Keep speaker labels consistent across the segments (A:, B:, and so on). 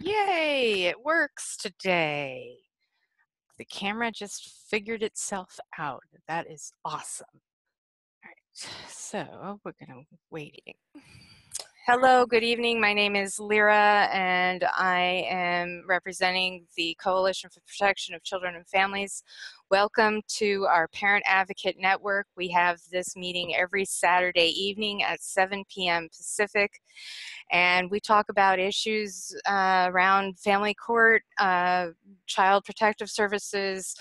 A: Yay, it works today. The camera just figured itself out. That is awesome. All right, so we're gonna waiting. Hello, good evening. My name is Lyra, and I am representing the Coalition for the Protection of Children and Families. Welcome to our Parent Advocate Network. We have this meeting every Saturday evening at 7 p.m. Pacific, and we talk about issues around family court, child protective services,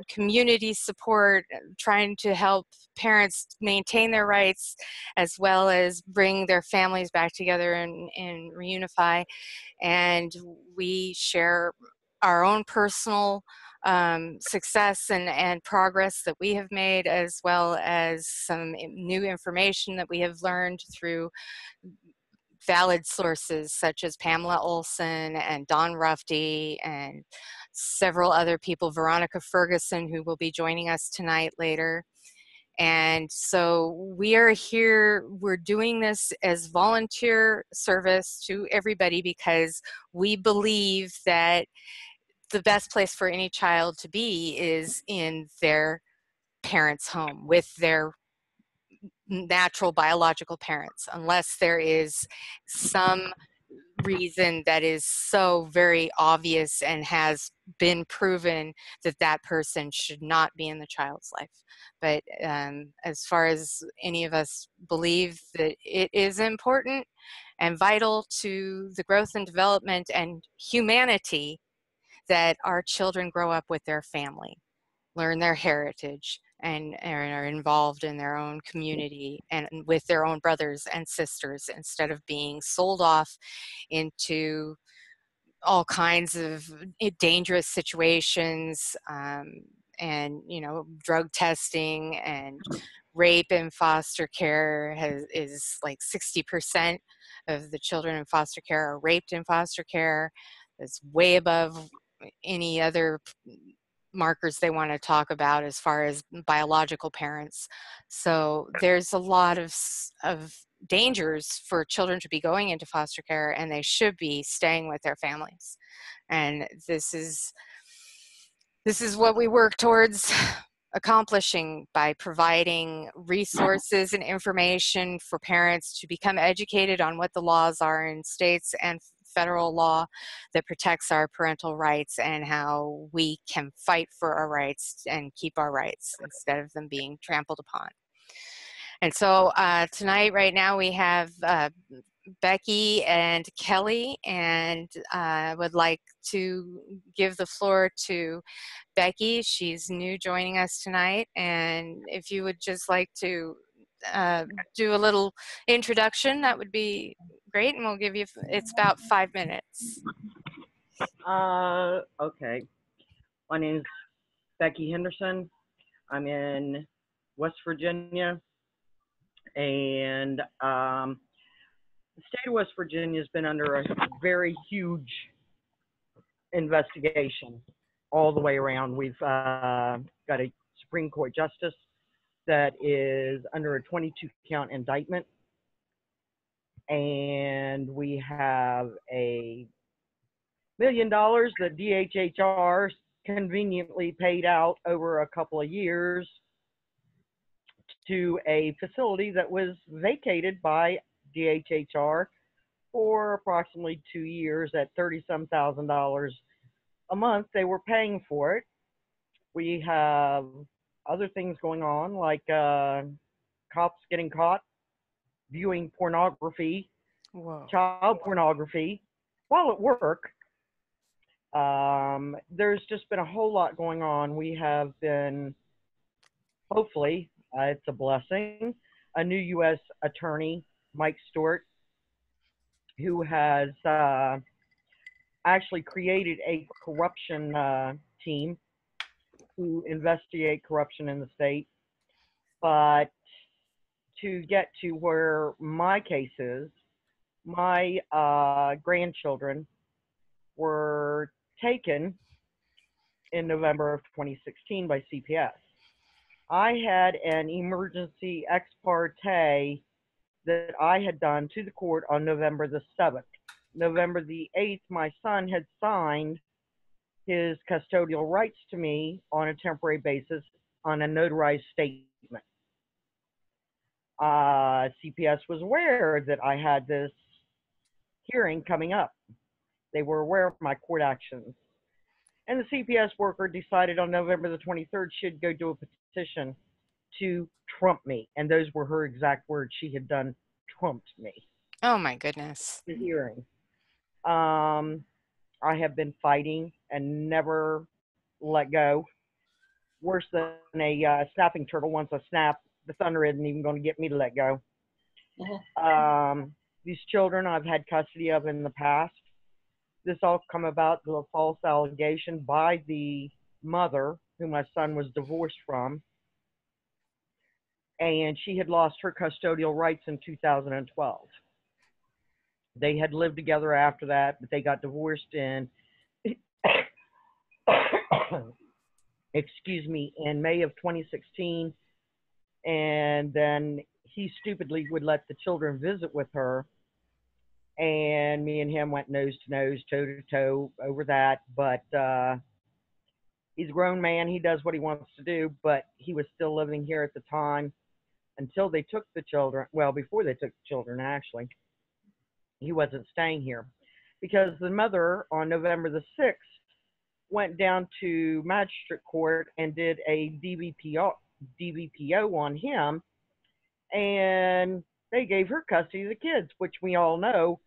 A: community support, trying to help parents maintain their rights as well as bring their families back together and reunify. And we share our own personal success and progress that we have made, as well as some new information that we have learned through valid sources such as Pamela Olson and Don Rufty and several other people, Veronica Ferguson, who will be joining us tonight later. And so we are here, we're doing this as volunteer service to everybody because we believe that the best place for any child to be is in their parents' home with their natural biological parents, unless there is some reason that is so very obvious and has been proven that that person should not be in the child's life. But as far as any of us believe that it is important and vital to the growth and development and humanity that our children grow up with their family, learn their heritage, and are involved in their own community and with their own brothers and sisters, instead of being sold off into all kinds of dangerous situations, and drug testing and rape in foster care is like 60% of the children in foster care are raped in foster care. That's way above any other markers they want to talk about as far as biological parents. So there's a lot of dangers for children to be going into foster care, and they should be staying with their families. And this is what we work towards accomplishing by providing resources and information for parents to become educated on what the laws are in states and federal law that protects our parental rights, and how we can fight for our rights and keep our rights instead of them being trampled upon. And so tonight, right now, we have Becky and Kelly, and I would like to give the floor to Becky. She's new joining us tonight, and if you would just like to do a little introduction, that would be great, and we'll give you, it's about 5 minutes.
B: Okay. My name is Becky Henderson. I'm in West Virginia, and the state of West Virginia has been under a very huge investigation all the way around. We've got a Supreme Court justice that is under a 22-count indictment, and we have $1 million that DHHR conveniently paid out over a couple of years to a facility that was vacated by DHHR for approximately 2 years at $30-some thousand a month. They were paying for it. We have other things going on, like cops getting caught viewing pornography,
A: Whoa.
B: child pornography, while at work. There's just been a whole lot going on. We have been, hopefully, it's a blessing, a new U.S. attorney, Mike Stewart, who has actually created a corruption team to investigate corruption in the state. But to get to where my case is, my grandchildren were taken in November of 2016 by CPS. I had an emergency ex parte that I had done to the court on November the 7th. November the 8th, my son had signed his custodial rights to me on a temporary basis on a notarized statement. CPS was aware that I had this hearing coming up. They were aware of my court actions. And the CPS worker decided on November the 23rd she'd go do a petition to trump me. And those were her exact words. She had done trumped me.
A: Oh my goodness.
B: The hearing. I have been fighting and never let go. Worse than a snapping turtle. Once I snap, the thunder isn't even going to get me to let go. These children I've had custody of in the past. This all come about through a false allegation by the mother who my son was divorced from. And she had lost her custodial rights in 2012. They had lived together after that, but they got divorced in, excuse me, in May of 2016. And then he stupidly would let the children visit with her. And me and him went nose to nose, toe to toe over that. But he's a grown man. He does what he wants to do, but he was still living here at the time until they took the children. Well, before they took the children, actually, he wasn't staying here because the mother on November the 6th went down to magistrate court and did a DVPO on him, and they gave her custody of the kids, which we all know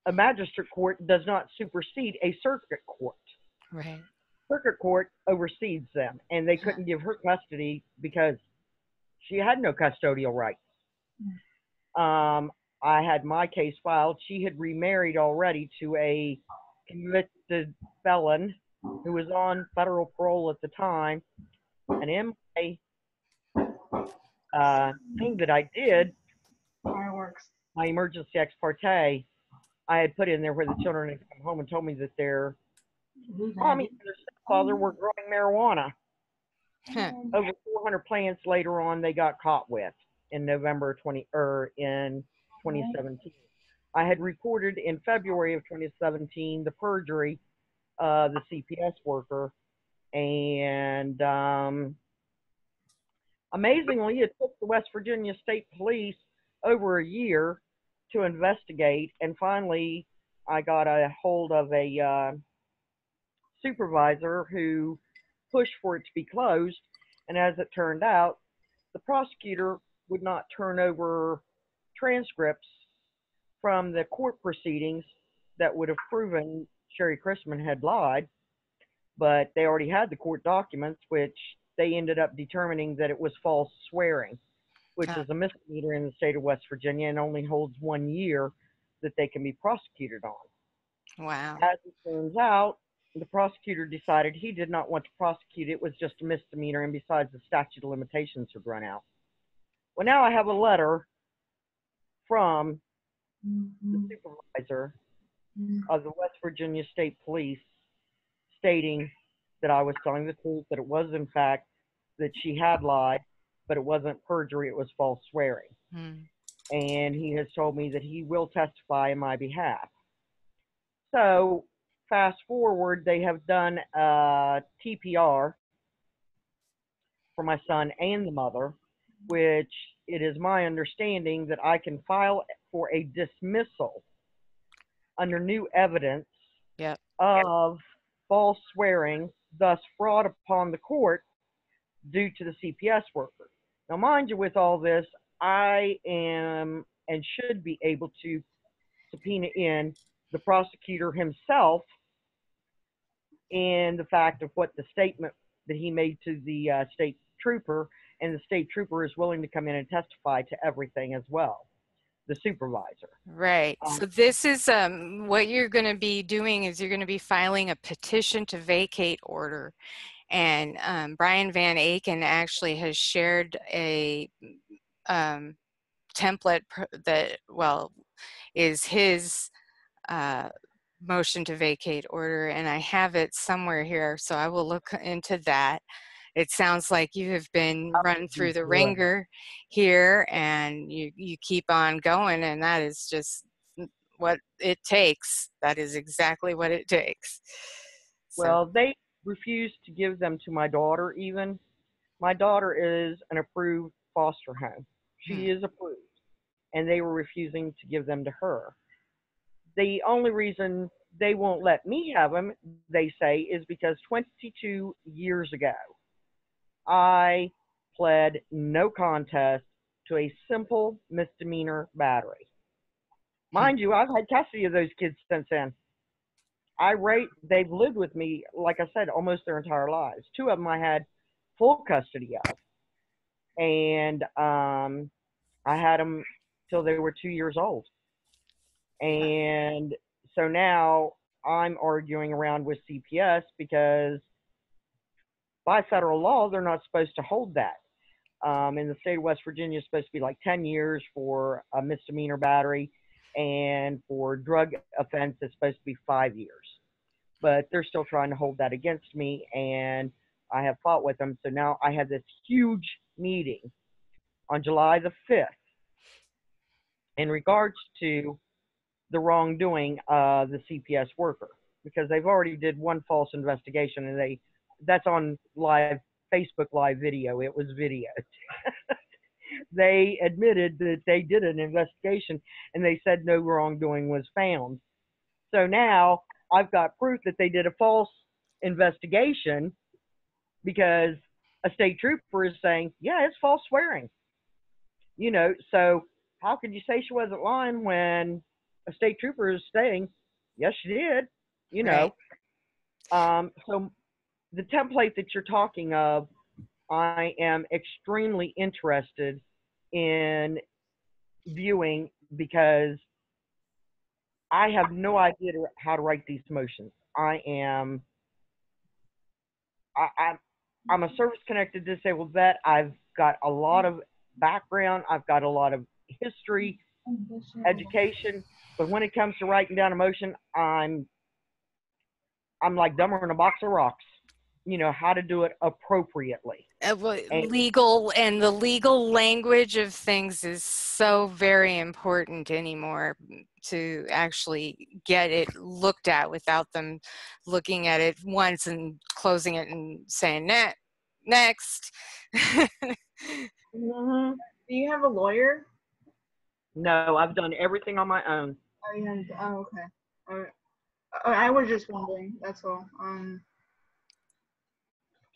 B: a magistrate court does not supersede a circuit court.
A: Right.
B: Circuit court oversees them, and they couldn't give her custody because she had no custodial rights. I had my case filed. She had remarried already to a convicted felon who was on federal parole at the time. And in my thing that I did,
C: Fireworks.
B: my emergency ex parte, I had put in there where the children had come home and told me that their mommy and their stepfather were growing marijuana. Over 400 plants later on they got caught with in in 2017. I had reported in February of 2017 the perjury of the CPS worker, and amazingly, it took the West Virginia State Police over a year to investigate, and finally I got a hold of a supervisor who pushed for it to be closed, and as it turned out, the prosecutor would not turn over transcripts from the court proceedings that would have proven Sherry Chrisman had lied, but they already had the court documents, which they ended up determining that it was false swearing, which is a misdemeanor in the state of West Virginia and only holds 1 year that they can be prosecuted on.
A: Wow.
B: As it turns out, the prosecutor decided he did not want to prosecute. It was just a misdemeanor, and besides, the statute of limitations had run out. Well, now I have a letter from the supervisor of the West Virginia State Police stating that I was telling the truth, that it was in fact that she had lied, but it wasn't perjury, it was false swearing. And he has told me that he will testify in my behalf. So fast forward, they have done a TPR for my son and the mother, which it is my understanding that I can file for a dismissal under new evidence of false swearing, thus fraud upon the court due to the CPS worker. Now, mind you, with all this, I am and should be able to subpoena in the prosecutor himself in the fact of what the statement that he made to the state trooper, and the state trooper is willing to come in and testify to everything as well, the supervisor.
A: Right. So this is what you're going to be doing is you're going to be filing a petition to vacate order. And Brian Van Aken actually has shared a template that, well, is his motion to vacate order, and I have it somewhere here, so I will look into that. It sounds like you have been run through the ringer here, and you keep on going, and that is just what it takes. That is exactly what it takes. So,
B: Well, they refused to give them to my daughter even. My daughter is an approved foster home. She is approved, and they were refusing to give them to her. The only reason they won't let me have them, they say, is because 22 years ago, I pled no contest to a simple misdemeanor battery. Mind you, I've had custody of those kids since then. They've lived with me, like I said, almost their entire lives. Two of them I had full custody of, and I had them till they were 2 years old. And so now I'm arguing around with CPS because by federal law, they're not supposed to hold that. In the state of West Virginia, it's supposed to be like 10 years for a misdemeanor battery, and for drug offense, it's supposed to be 5 years. But they're still trying to hold that against me, and I have fought with them. So now I had this huge meeting on July the 5th in regards to the wrongdoing of the CPS worker, because they've already did one false investigation, and that's on live Facebook live video. It was video. They admitted that they did an investigation, and they said no wrongdoing was found. So now I've got proof that they did a false investigation, because a state trooper is saying, yeah, it's false swearing. So how could you say she wasn't lying when a state trooper is saying, yes, she did,
A: right.
B: So the template that you're talking of, I am extremely interested in viewing, because I have no idea how to write these motions. I'm a service-connected disabled vet. I've got a lot of background. I've got a lot of history, education. But when it comes to writing down a motion, I'm like dumber than a box of rocks. How to do it appropriately.
A: Legal, and the legal language of things is so very important anymore, to actually get it looked at without them looking at it once and closing it and saying next.
B: Mm-hmm.
C: Do you have a lawyer?
B: No, I've done everything on my own.
C: Okay. I was just wondering. That's all.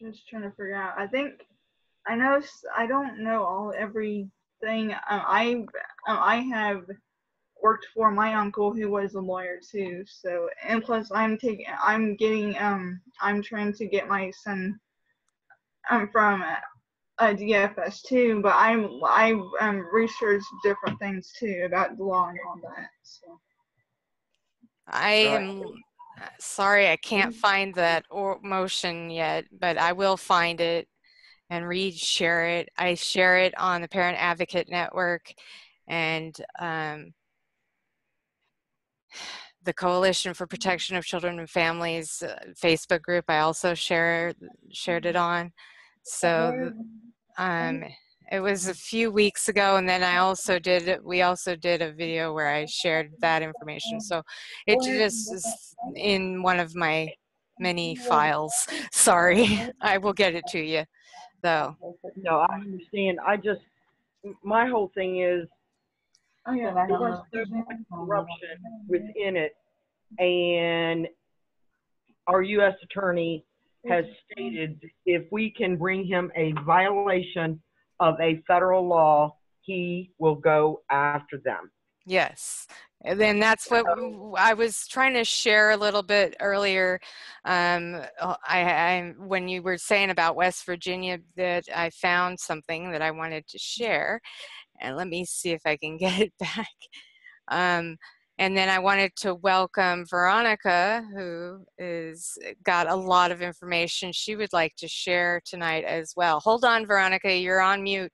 C: Just trying to figure out. I know. I don't know everything. I have worked for my uncle, who was a lawyer too. So, and plus I'm trying to get my son from DFS too, but I researched different things too about the law and all that. So.
A: I am sorry, I can't find that motion yet, but I will find it and share it. I share it on the Parent Advocate Network, and the Coalition for Protection of Children and Families Facebook group. I also shared it on. So it was a few weeks ago, and then we also did a video where I shared that information. So it just is in one of my many files. Sorry, I will get it to you though.
B: No, I understand. My whole thing is, there was so much corruption within it, and our U.S. attorney has stated if we can bring him a violation of a federal law, he will go after them.
A: Yes. And then that's what I was trying to share a little bit earlier. When you were saying about West Virginia, that I found something that I wanted to share, and let me see if I can get it back. And then I wanted to welcome Veronica, who got a lot of information she would like to share tonight as well. Hold on, Veronica, you're on mute.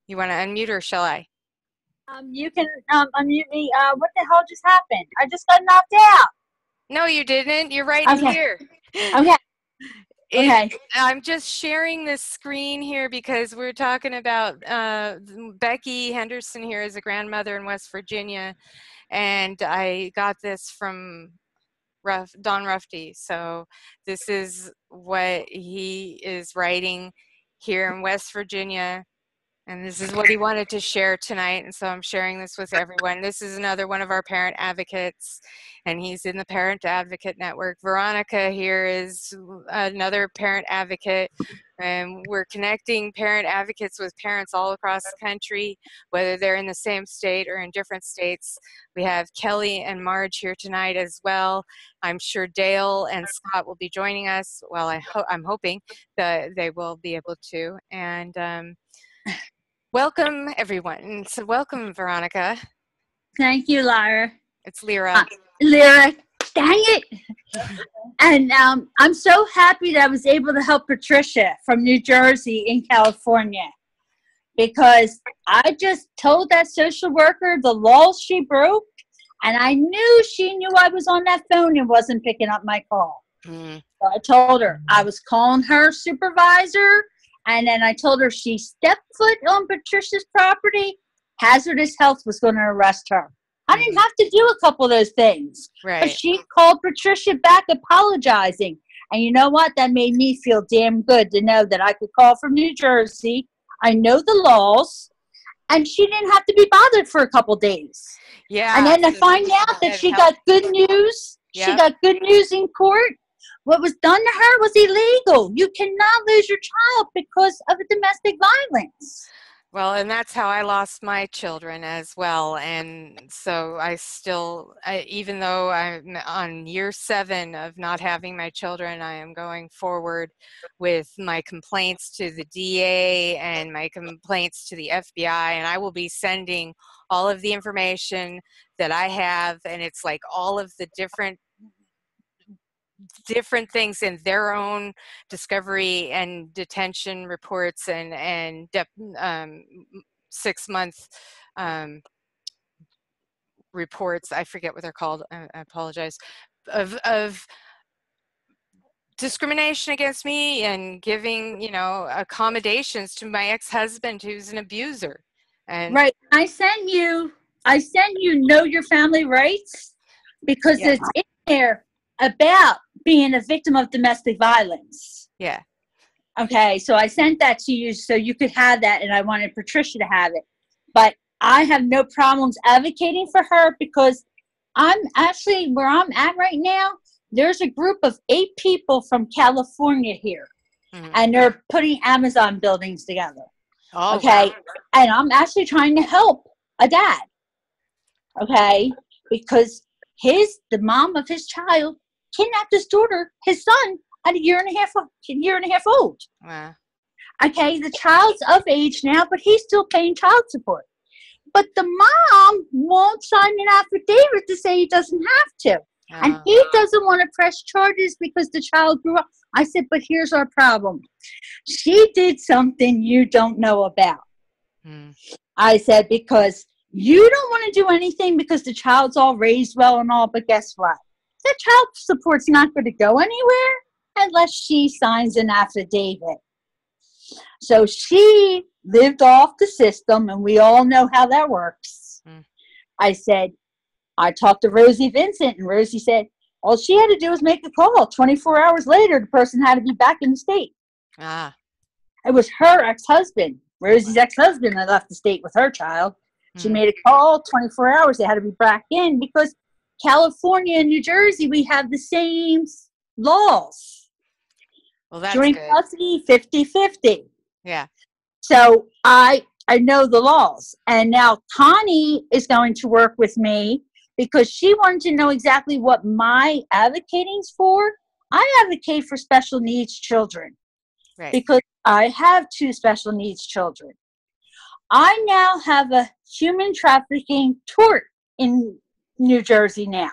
A: You want to unmute, or shall I?
D: You can unmute me. What the hell just happened? I just got knocked out.
A: No, you didn't. You're right
D: Okay.
A: here.
D: Okay. Okay.
A: I'm just sharing this screen here because we're talking about Becky Henderson here is a grandmother in West Virginia, and I got this from Don Rufty. So this is what he is writing here in West Virginia. And this is what he wanted to share tonight, and so I'm sharing this with everyone. This is another one of our parent advocates, and he's in the Parent Advocate Network. Veronica here is another parent advocate, and we're connecting parent advocates with parents all across the country, whether they're in the same state or in different states. We have Kelly and Marge here tonight as well. I'm sure Dale and Scott will be joining us. Well, I'm hoping that they will be able to. And welcome, everyone. So welcome, Veronica.
D: Thank you, Lyra.
A: It's Lyra.
D: Lyra, dang it. And I'm so happy that I was able to help Patricia from New Jersey in California, because I just told that social worker the laws she broke, and I knew she knew I was on that phone and wasn't picking up my call. So I told her I was calling her supervisor. And then I told her she stepped foot on Patricia's property, hazardous health was going to arrest her. I didn't have to do a couple of those things.
A: Right.
D: But she called Patricia back apologizing. And you know what? That made me feel damn good to know that I could call from New Jersey. I know the laws. And she didn't have to be bothered for a couple days.
A: Yeah.
D: And then to find out that she got good news. Yep. She got good news in court. What was done to her was illegal. You cannot lose your child because of a domestic violence.
A: Well, and that's how I lost my children as well. And so even though I'm on year 7 of not having my children, I am going forward with my complaints to the DA and my complaints to the FBI. And I will be sending all of the information that I have. And it's like all of the different things in their own discovery and detention reports and 6-month reports. I forget what they're called. I apologize. Of discrimination against me and giving, accommodations to my ex-husband who's an abuser. And
D: right. I sent you Know Your Family Rights, because it's in there about being a victim of domestic violence.
A: Yeah.
D: Okay, so I sent that to you so you could have that, and I wanted Patricia to have it. But I have no problems advocating for her, because I'm actually, where I'm at right now, there's a group of 8 people from California here, and they're putting Amazon buildings together.
A: Oh,
D: okay,
A: wow.
D: And I'm actually trying to help a dad, okay, because the mom of his child kidnapped his daughter, his son, at a year and a half old.
A: Wow.
D: Okay, the child's of age now, but he's still paying child support. But the mom won't sign an affidavit to say he doesn't have to. And he doesn't want to press charges because the child grew up. I said, but here's our problem. She did something you don't know about. I said, because you don't want to do anything because the child's all raised well and all, but guess what? That child support's not going to go anywhere unless she signs an affidavit. So she lived off the system, and we all know how that works. I said, I talked to Rosie Vincent, and Rosie said, all she had to do was make a call. 24 hours later, the person had to be back in the state. It was her ex-husband, Rosie's ex-husband, that left the state with her child. She made a call, 24 hours, they had to be back in, because California and New Jersey, we have the same laws.
A: Well, that's
D: joint
A: good.
D: custody, 50-50.
A: Yeah.
D: So I know the laws. And now Connie is going to work with me because she wanted to know exactly what my advocating's for. I advocate for special needs children.
A: Right.
D: Because I have 2 special needs children. I now have a human trafficking tort in New Jersey now.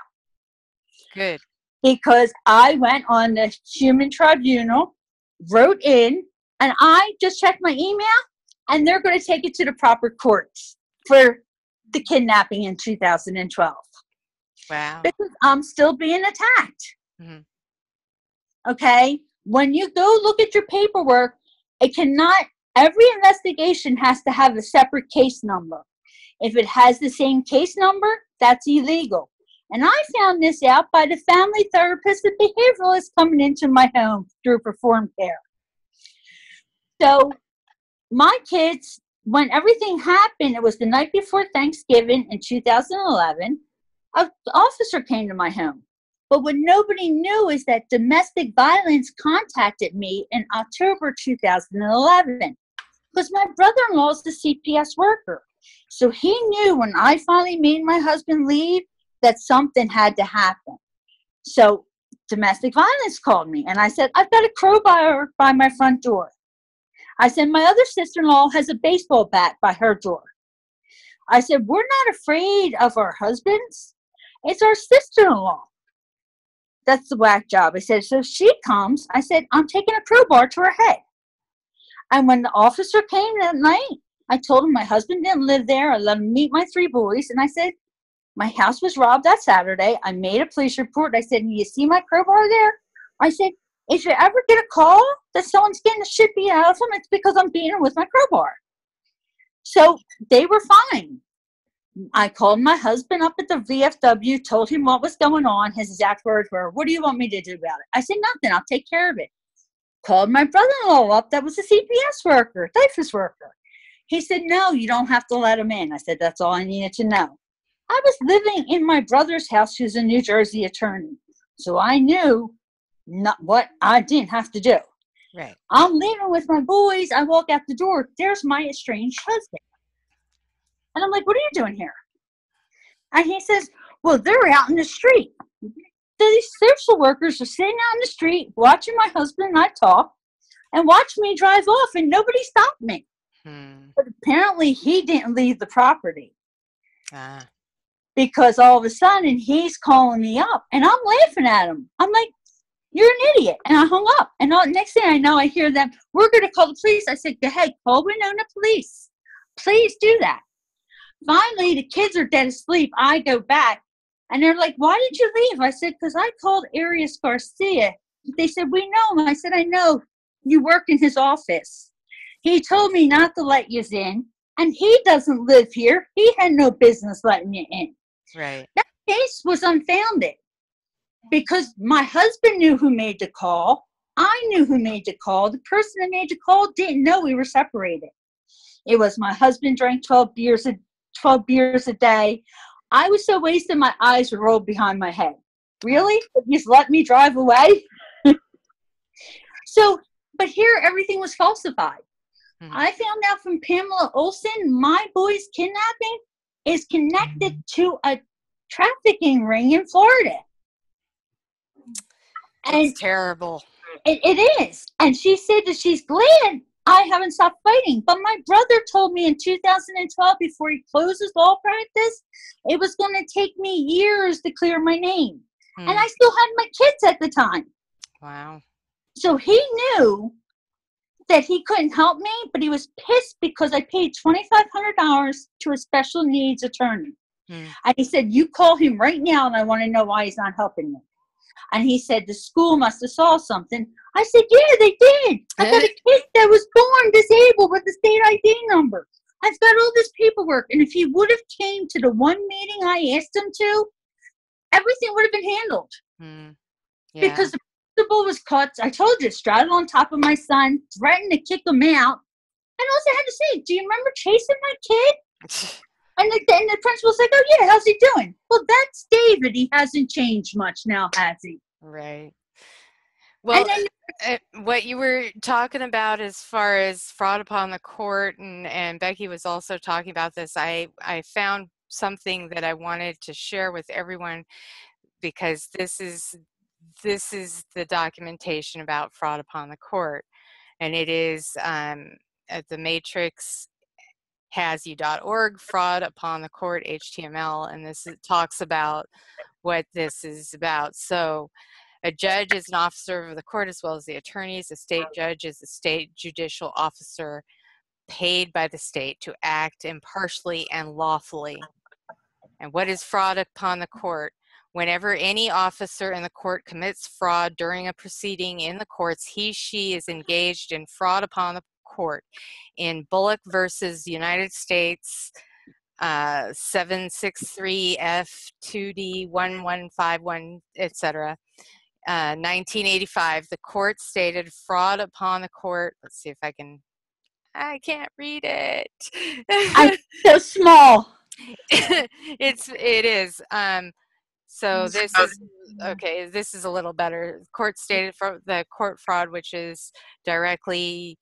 A: Good.
D: Because I went on the human tribunal, wrote in, and I just checked my email, and they're going to take it to the proper courts for the kidnapping in 2012.
A: Wow.
D: Because I'm still being attacked. Okay? when you go look at your paperwork, every investigation has to have a separate case number. If it has the same case number, that's illegal. And I found this out by the family therapist and behavioralist coming into my home through Perform Care. So my kids, when everything happened, it was the night before Thanksgiving in 2011, an officer came to my home. But what nobody knew is that domestic violence contacted me in October 2011 because my brother-in-law is the CPS worker. So he knew when I finally made my husband leave that something had to happen. So domestic violence called me, and I said, I've got a crowbar by my front door. I said, my other sister-in-law has a baseball bat by her door. I said, we're not afraid of our husbands. It's our sister-in-law. That's the whack job. I said, so she comes. I said, I'm taking a crowbar to her head. And when the officer came that night, I told him my husband didn't live there. I let him meet my 3 boys. And I said, my house was robbed that Saturday. I made a police report. I said, you see my crowbar there? I said, if you ever get a call that someone's getting the shit beat out of them, it's because I'm beating them with my crowbar. So they were fine. I called my husband up at the VFW, told him what was going on. His exact words were, what do you want me to do about it? I said, nothing. I'll take care of it. Called my brother-in-law up. That was a CPS worker, DIFUS worker. He said, no, you don't have to let him in. I said, that's all I needed to know. I was living in my brother's house, who's a New Jersey attorney. So I knew not what I didn't have to do.
A: Right.
D: I'm leaving with my boys. I walk out the door. There's my estranged husband. And I'm like, what are you doing here? And he says, well, they're out in the street. These social workers are sitting out in the street watching my husband and I talk and watch me drive off, and nobody stopped me. But apparently he didn't leave the property. Because all of a sudden he's calling me up and I'm laughing at him. I'm like, you're an idiot. And I hung up. And next thing I know, I hear them, we're going to call the police. I said, go ahead, call Winona Police. Please do that. Finally, the kids are dead asleep. I go back and they're like, why did you leave? I said, because I called Arias Garcia. They said, we know him. I said, I know. You work in his office. He told me not to let you in, and he doesn't live here. He had no business letting you in.
A: Right.
D: That case was unfounded because my husband knew who made the call. I knew who made the call. The person that made the call didn't know we were separated. It was my husband drank 12 beers a day. I was so wasted, my eyes would roll behind my head. Really? You just let me drive away? But here everything was falsified. I found out from Pamela Olson, my boy's kidnapping is connected to a trafficking ring in Florida.
A: It's terrible.
D: It is. And she said that she's glad I haven't stopped fighting. But my brother told me in 2012, before he closed his law practice, it was going to take me years to clear my name. And I still had my kids at the time.
A: Wow. So
D: he knew that he couldn't help me, but he was pissed because I paid $2,500 to a special needs attorney. And he said, you call him right now and I want to know why he's not helping me. And he said, the school must have saw something. I said, yeah, they did. I got a kid that was born disabled with the state ID number. I've got all this paperwork. And if he would have came to the one meeting I asked him to, everything would have been handled. Yeah. Because the principal was caught, I told you, straddled on top of my son, threatened to kick him out. And all I had to say, do you remember chasing my kid? And the principal's like, oh, yeah, how's he doing? Well, that's David. He hasn't changed much now, has he?
A: Right. Well, what you were talking about as far as fraud upon the court, and Becky was also talking about this, I found something that I wanted to share with everyone, because this is the documentation about fraud upon the court. And it is at the Matrix hasu.org, fraud upon the court HTML, and this talks about what this is about. So a judge is an officer of the court as well as the attorneys. A state judge is a state judicial officer paid by the state to act impartially and lawfully. And what is fraud upon the court? whenever any officer in the court commits fraud during a proceeding in the courts, he/she is engaged in fraud upon the court. In Bullock versus United States, 763F2D1151, etc. 1985, the court stated fraud upon the court. Let's see if I can't read it.
D: I'm so small.
A: It is. So this is okay. This is a little better. Court stated for the court fraud, which is directly,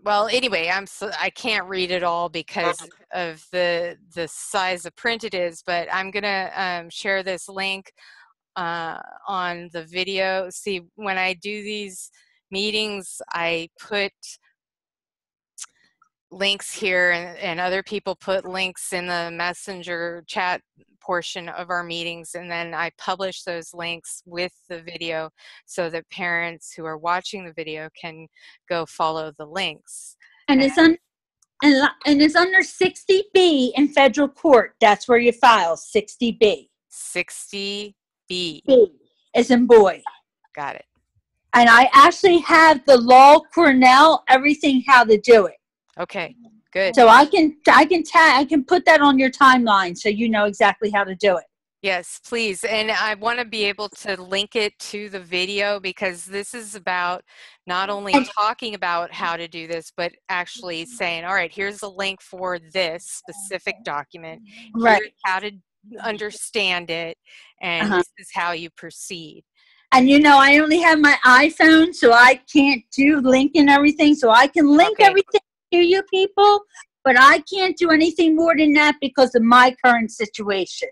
A: well, anyway, I can't read it all because of the size of print it is. But I'm gonna share this link on the video. See, when I do these meetings, I put links here, and other people put links in the messenger chat portion of our meetings, and then I publish those links with the video so that parents who are watching the video can go follow the links.
D: And it's under 60B in federal court. That's where you file 60B.
A: 60B.
D: B as in boy.
A: Got it.
D: And I actually have the law, Cornell, everything how to do it.
A: Okay, good.
D: So I can put that on your timeline so you know exactly how to do it.
A: Yes, please. And I want to be able to link it to the video, because this is about not only talking about how to do this, but actually saying, all right, here's the link for this specific document.
D: Right.
A: Here's how to understand it, and this is how you proceed.
D: And you know, I only have my iPhone, so I can't do link and everything. So I can link everything to you people, but I can't do anything more than that because of my current situation.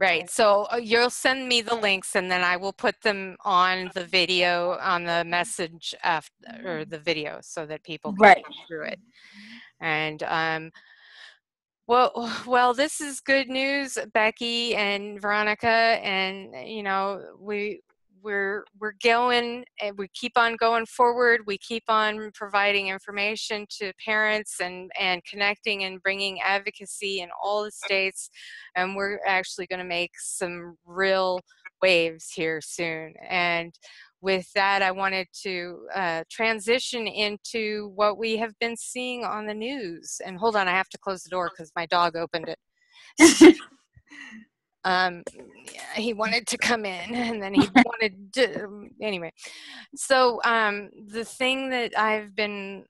A: Right. So you'll send me the links, and then I will put them on the video, on the message after, or the video, so that people can go through it. And well, this is good news, Becky and Veronica, and you know, we're going, and we keep on going forward. We keep on providing information to parents and connecting and bringing advocacy in all the states, and we're actually going to make some real waves here soon. And with that, I wanted to transition into what we have been seeing on the news. And hold on, I have to close the door because my dog opened it. He wanted to come in, and then he wanted to, anyway. So the thing that I've been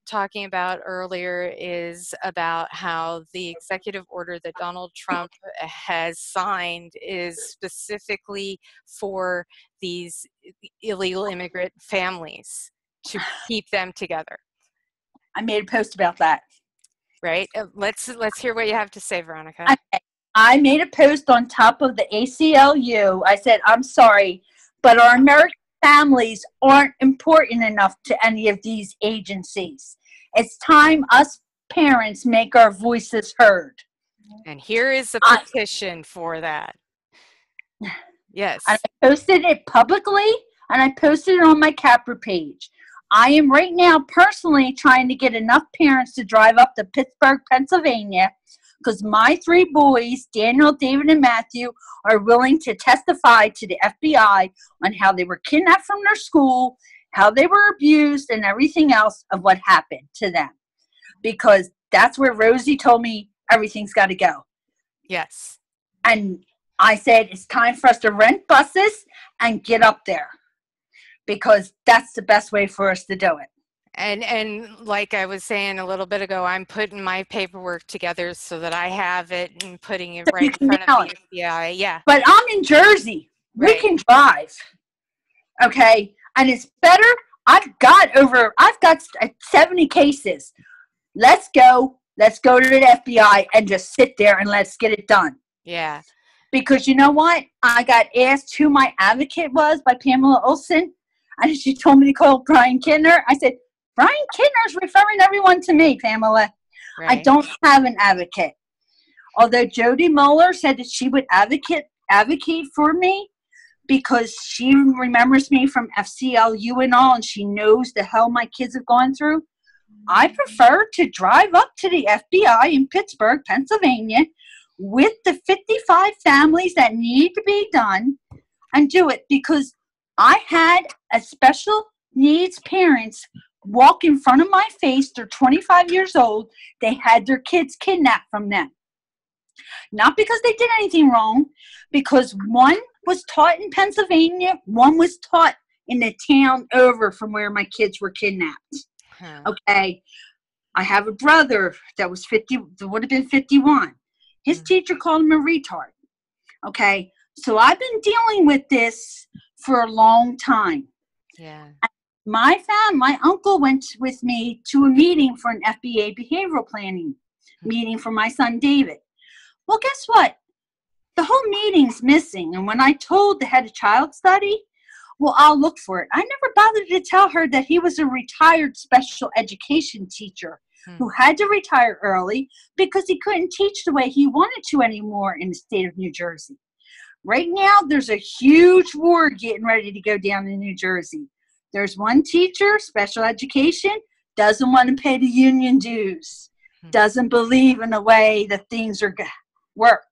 A: talking about earlier is about how the executive order that Donald Trump has signed is specifically for these illegal immigrant families to keep them together.
D: I made a post about that.
A: Right? Let's hear what you have to say, Veronica.
D: Okay. I made a post on top of the ACLU. I said, I'm sorry, but our American families aren't important enough to any of these agencies. It's time us parents make our voices heard.
A: And here is a petition for that. Yes.
D: I posted it publicly, and I posted it on my Capra page. I am right now personally trying to get enough parents to drive up to Pittsburgh, Pennsylvania, because my 3 boys, Daniel, David, and Matthew, are willing to testify to the FBI on how they were kidnapped from their school, how they were abused, and everything else of what happened to them. Because that's where Rosie told me everything's got to go.
A: Yes.
D: And I said, it's time for us to rent buses and get up there, because that's the best way for us to do it.
A: And like I was saying a little bit ago, I'm putting my paperwork together so that I have it and putting it right in front of the FBI. Yeah.
D: But I'm in Jersey.
A: Right.
D: We can drive. Okay? And it's better. I've got 70 cases. Let's go to the FBI and just sit there and let's get it done.
A: Yeah.
D: Because you know what? I got asked who my advocate was by Pamela Olson, and she told me to call Brian Kintner. I said, Brian Kintner's referring everyone to me, Pamela. Right. I don't have an advocate. Although Jody Mueller said that she would advocate for me because she remembers me from ACLU and all, and she knows the hell my kids have gone through. I prefer to drive up to the FBI in Pittsburgh, Pennsylvania, with the 55 families that need to be done and do it, because I had a special needs parents walk in front of my face. They're 25 years old. They had their kids kidnapped from them. Not because they did anything wrong, because one was taught in Pennsylvania, one was taught in the town over from where my kids were kidnapped. Okay. I have a brother that was 50, that would have been 51. His teacher called him a retard. Okay. So I've been dealing with this for a long time.
A: Yeah.
D: My uncle went with me to a meeting for an FBA behavioral planning meeting for my son David. Well, guess what? The whole meeting's missing. And when I told the head of child study, well, I'll look for it. I never bothered to tell her that he was a retired special education teacher who had to retire early because he couldn't teach the way he wanted to anymore in the state of New Jersey. Right now, there's a huge war getting ready to go down in New Jersey. There's one teacher, special education, doesn't want to pay the union dues, doesn't believe in the way that things are work.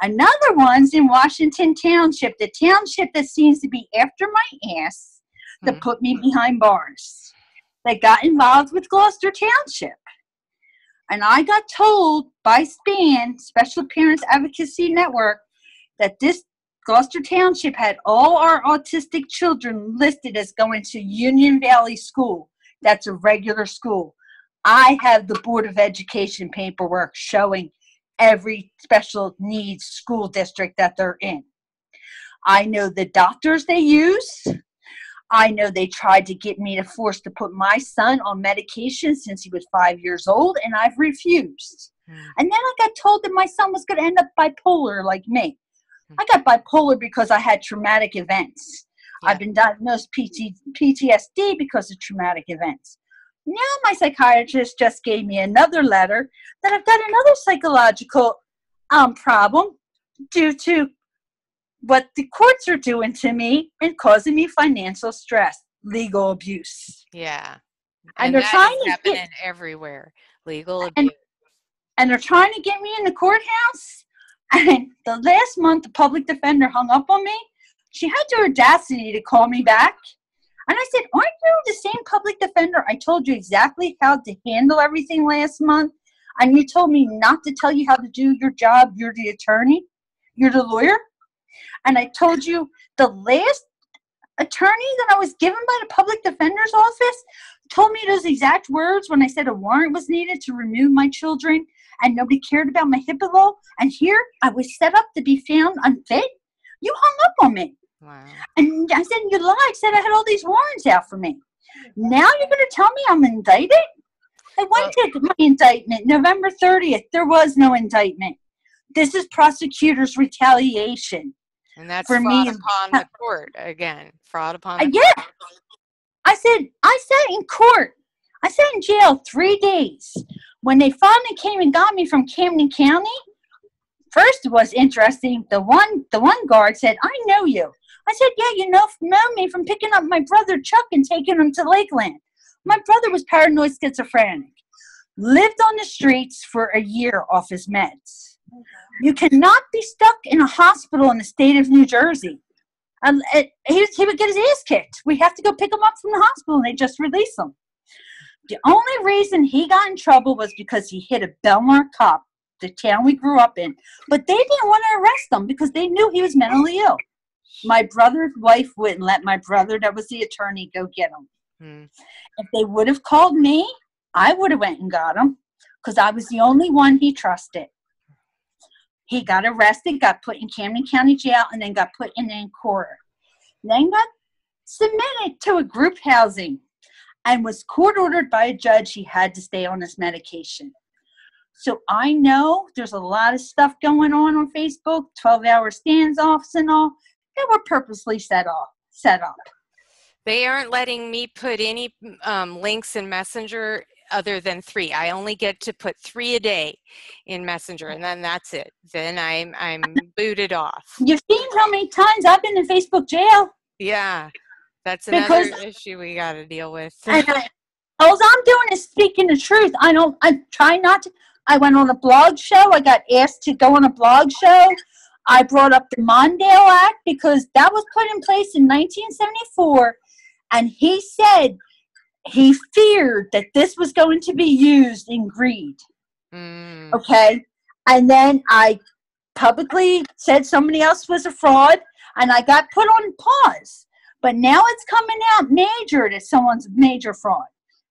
D: Another one's in Washington Township, the township that seems to be after my ass to put me behind bars. They got involved with Gloucester Township. And I got told by SPAN, Special Parents Advocacy Network, that this Gloucester Township had all our autistic children listed as going to Union Valley School. That's a regular school. I have the Board of Education paperwork showing every special needs school district that they're in. I know the doctors they use. I know they tried to get me to force to put my son on medication since he was 5 years old, and I've refused. And then I got told that my son was going to end up bipolar like me. I got bipolar because I had traumatic events. I've been diagnosed PTSD because of traumatic events. Now my psychiatrist just gave me another letter that I've got another psychological problem due to what the courts are doing to me and causing me financial stress, legal abuse.
A: Yeah.
D: And they're trying to
A: happen everywhere. Legal abuse.
D: And they're trying to get me in the courthouse. And the last month, the public defender hung up on me. She had the audacity to call me back. And I said, aren't you the same public defender? I told you exactly how to handle everything last month. And you told me not to tell you how to do your job. You're the attorney. You're the lawyer. And I told you the last attorney that I was given by the public defender's office told me those exact words when I said a warrant was needed to remove my children and nobody cared about my HIPAA law. And here I was set up to be found unfit. You hung up on me.
A: Wow.
D: And I said, you lied. I said I had all these warrants out for me. Now you're going to tell me I'm indicted? I went to my indictment November 30th. There was no indictment. This is prosecutor's retaliation.
A: And that's
D: for
A: fraud
D: me
A: upon the court again. Fraud upon the
D: court. Yeah. I sat in court. I sat in jail 3 days. When they finally came and got me from Camden County, first it was interesting. The one guard said, I know you. I said, yeah, you know me from picking up my brother Chuck and taking him to Lakeland. My brother was paranoid schizophrenic. Lived on the streets for a year off his meds. You cannot be stuck in a hospital in the state of New Jersey. He would get his ass kicked. We have to go pick him up from the hospital, and they just release him. The only reason he got in trouble was because he hit a Belmar cop, the town we grew up in. But they didn't want to arrest him because they knew he was mentally ill. My brother's wife wouldn't let my brother, that was the attorney, go get him. If they would have called me, I would have went and got him because I was the only one he trusted. He got arrested, got put in Camden County Jail, and then got put in Ancora. Then got submitted to a group housing and was court-ordered by a judge he had to stay on his medication. So I know there's a lot of stuff going on Facebook, 12-hour standoffs and all, that were purposely set up.
A: They aren't letting me put any links in Messenger other than 3. I only get to put 3 a day in Messenger, and then that's it. Then I'm booted off.
D: You've seen how many times I've been in Facebook jail?
A: Yeah, that's another issue we got to deal with.
D: All I'm doing is speaking the truth. I try not to. I went on a blog show. I got asked to go on a blog show. I brought up the Mondale Act because that was put in place in 1974. And he said he feared that this was going to be used in greed. Okay. And then I publicly said somebody else was a fraud, and I got put on pause. But now it's coming out major that someone's a major fraud.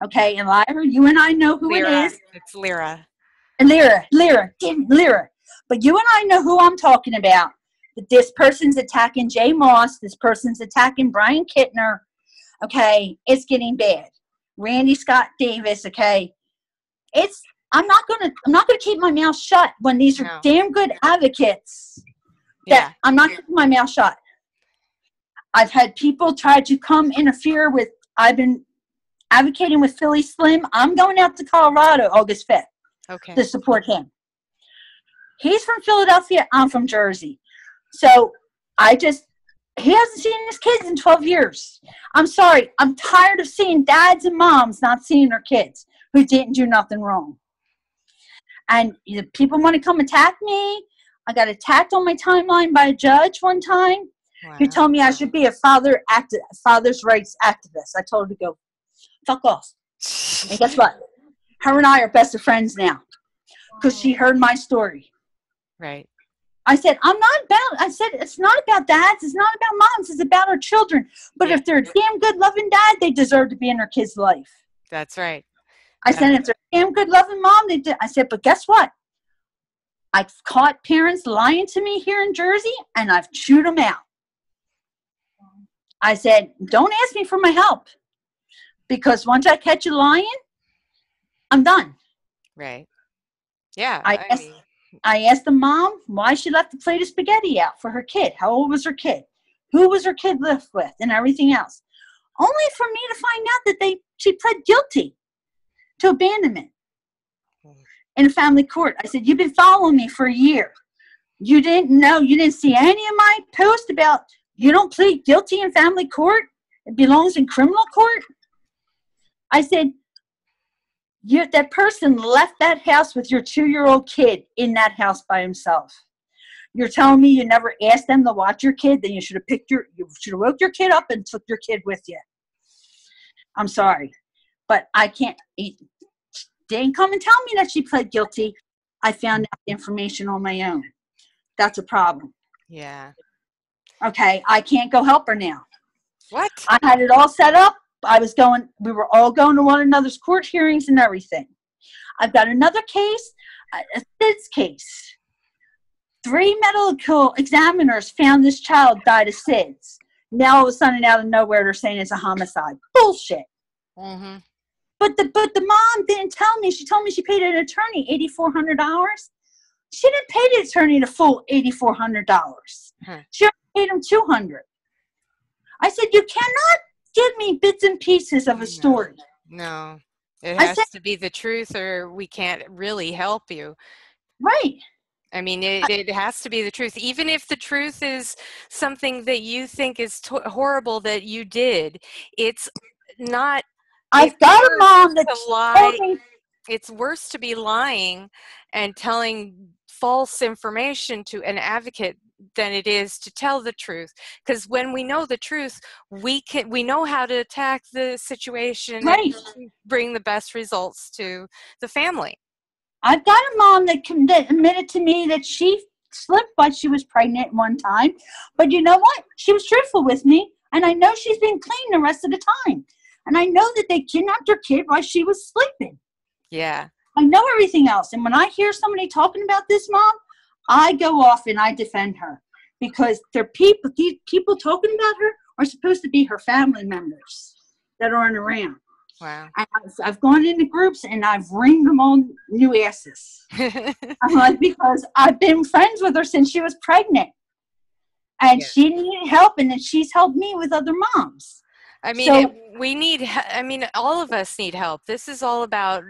D: Okay, and Lyra, you and I know who
A: Lyra.
D: it is.
A: It's Lyra.
D: Lyra. But you and I know who I'm talking about. That this person's attacking Jay Moss. This person's attacking Brian Kittner. Okay, it's getting bad. Randy Scott Davis. Okay, I'm not gonna keep my mouth shut when these are damn good advocates. That I'm not keeping my mouth shut. I've had people try to come interfere with. I've been advocating with Philly Slim. I'm going out to Colorado August 5th to support him. He's from Philadelphia. I'm from Jersey. So he hasn't seen his kids in 12 years. I'm sorry. I'm tired of seeing dads and moms not seeing their kids who didn't do nothing wrong. And people want to come attack me. I got attacked on my timeline by a judge one time who told me I should be a father's rights activist. I told her to go fuck off. And guess what? Her and I are best of friends now because she heard my story.
A: Right.
D: I said, it's not about dads. It's not about moms. It's about our children. But if they're a damn good loving dad, they deserve to be in their kid's life.
A: That's right.
D: I said, if they're a damn good loving mom, I said, but guess what? I've caught parents lying to me here in Jersey, and I've chewed them out. I said, don't ask me for my help. Because once I catch you lying, I'm done.
A: Right. Yeah.
D: I asked the mom why she left the plate of spaghetti out for her kid. How old was her kid? Who was her kid lived with? And everything else. Only for me to find out that she pled guilty to abandonment in a family court. I said, you've been following me for a year. You didn't see any of my posts about you don't plead guilty in family court. It belongs in criminal court. I said, that person left that house with your 2-year-old kid in that house by himself. You're telling me you never asked them to watch your kid? Then you should have woke your kid up and took your kid with you. I'm sorry, but I can't. They didn't come and tell me that she pled guilty. I found out the information on my own. That's a problem.
A: Yeah.
D: Okay, I can't go help her now.
A: What?
D: I had it all set up. We were all going to one another's court hearings and everything. I've got another case, a SIDS case. 3 medical examiners found this child died of SIDS. Now all of a sudden, out of nowhere, they're saying it's a homicide. Bullshit.
A: Mm-hmm.
D: But the mom didn't tell me. She told me she paid an attorney $8,400. She didn't pay the attorney the full $8,400. She only paid him $200. I said, you cannot give me bits and pieces of a story.
A: No. It has to be the truth or we can't really help you.
D: Right.
A: I mean, it has to be the truth. Even if the truth is something that you think is horrible that you did, it's not.
D: I've got a mom that
A: lie. It's worse to be lying and telling false information to an advocate than it is to tell the truth. Because when we know the truth, we know how to attack the situation and bring the best results to the family.
D: I've got a mom that admitted to me that she slipped while she was pregnant one time. But you know what? She was truthful with me. And I know she's been clean the rest of the time. And I know that they kidnapped her kid while she was sleeping.
A: Yeah.
D: I know everything else. And when I hear somebody talking about this mom, I go off and I defend her. Because these people talking about her are supposed to be her family members that aren't around.
A: Wow.
D: I've gone into groups and I've ringed them all new asses. I'm like, because I've been friends with her since she was pregnant. And she needed help, and then she's helped me with other moms.
A: I mean,
D: So,
A: we need, I mean, all of us need help. This is all about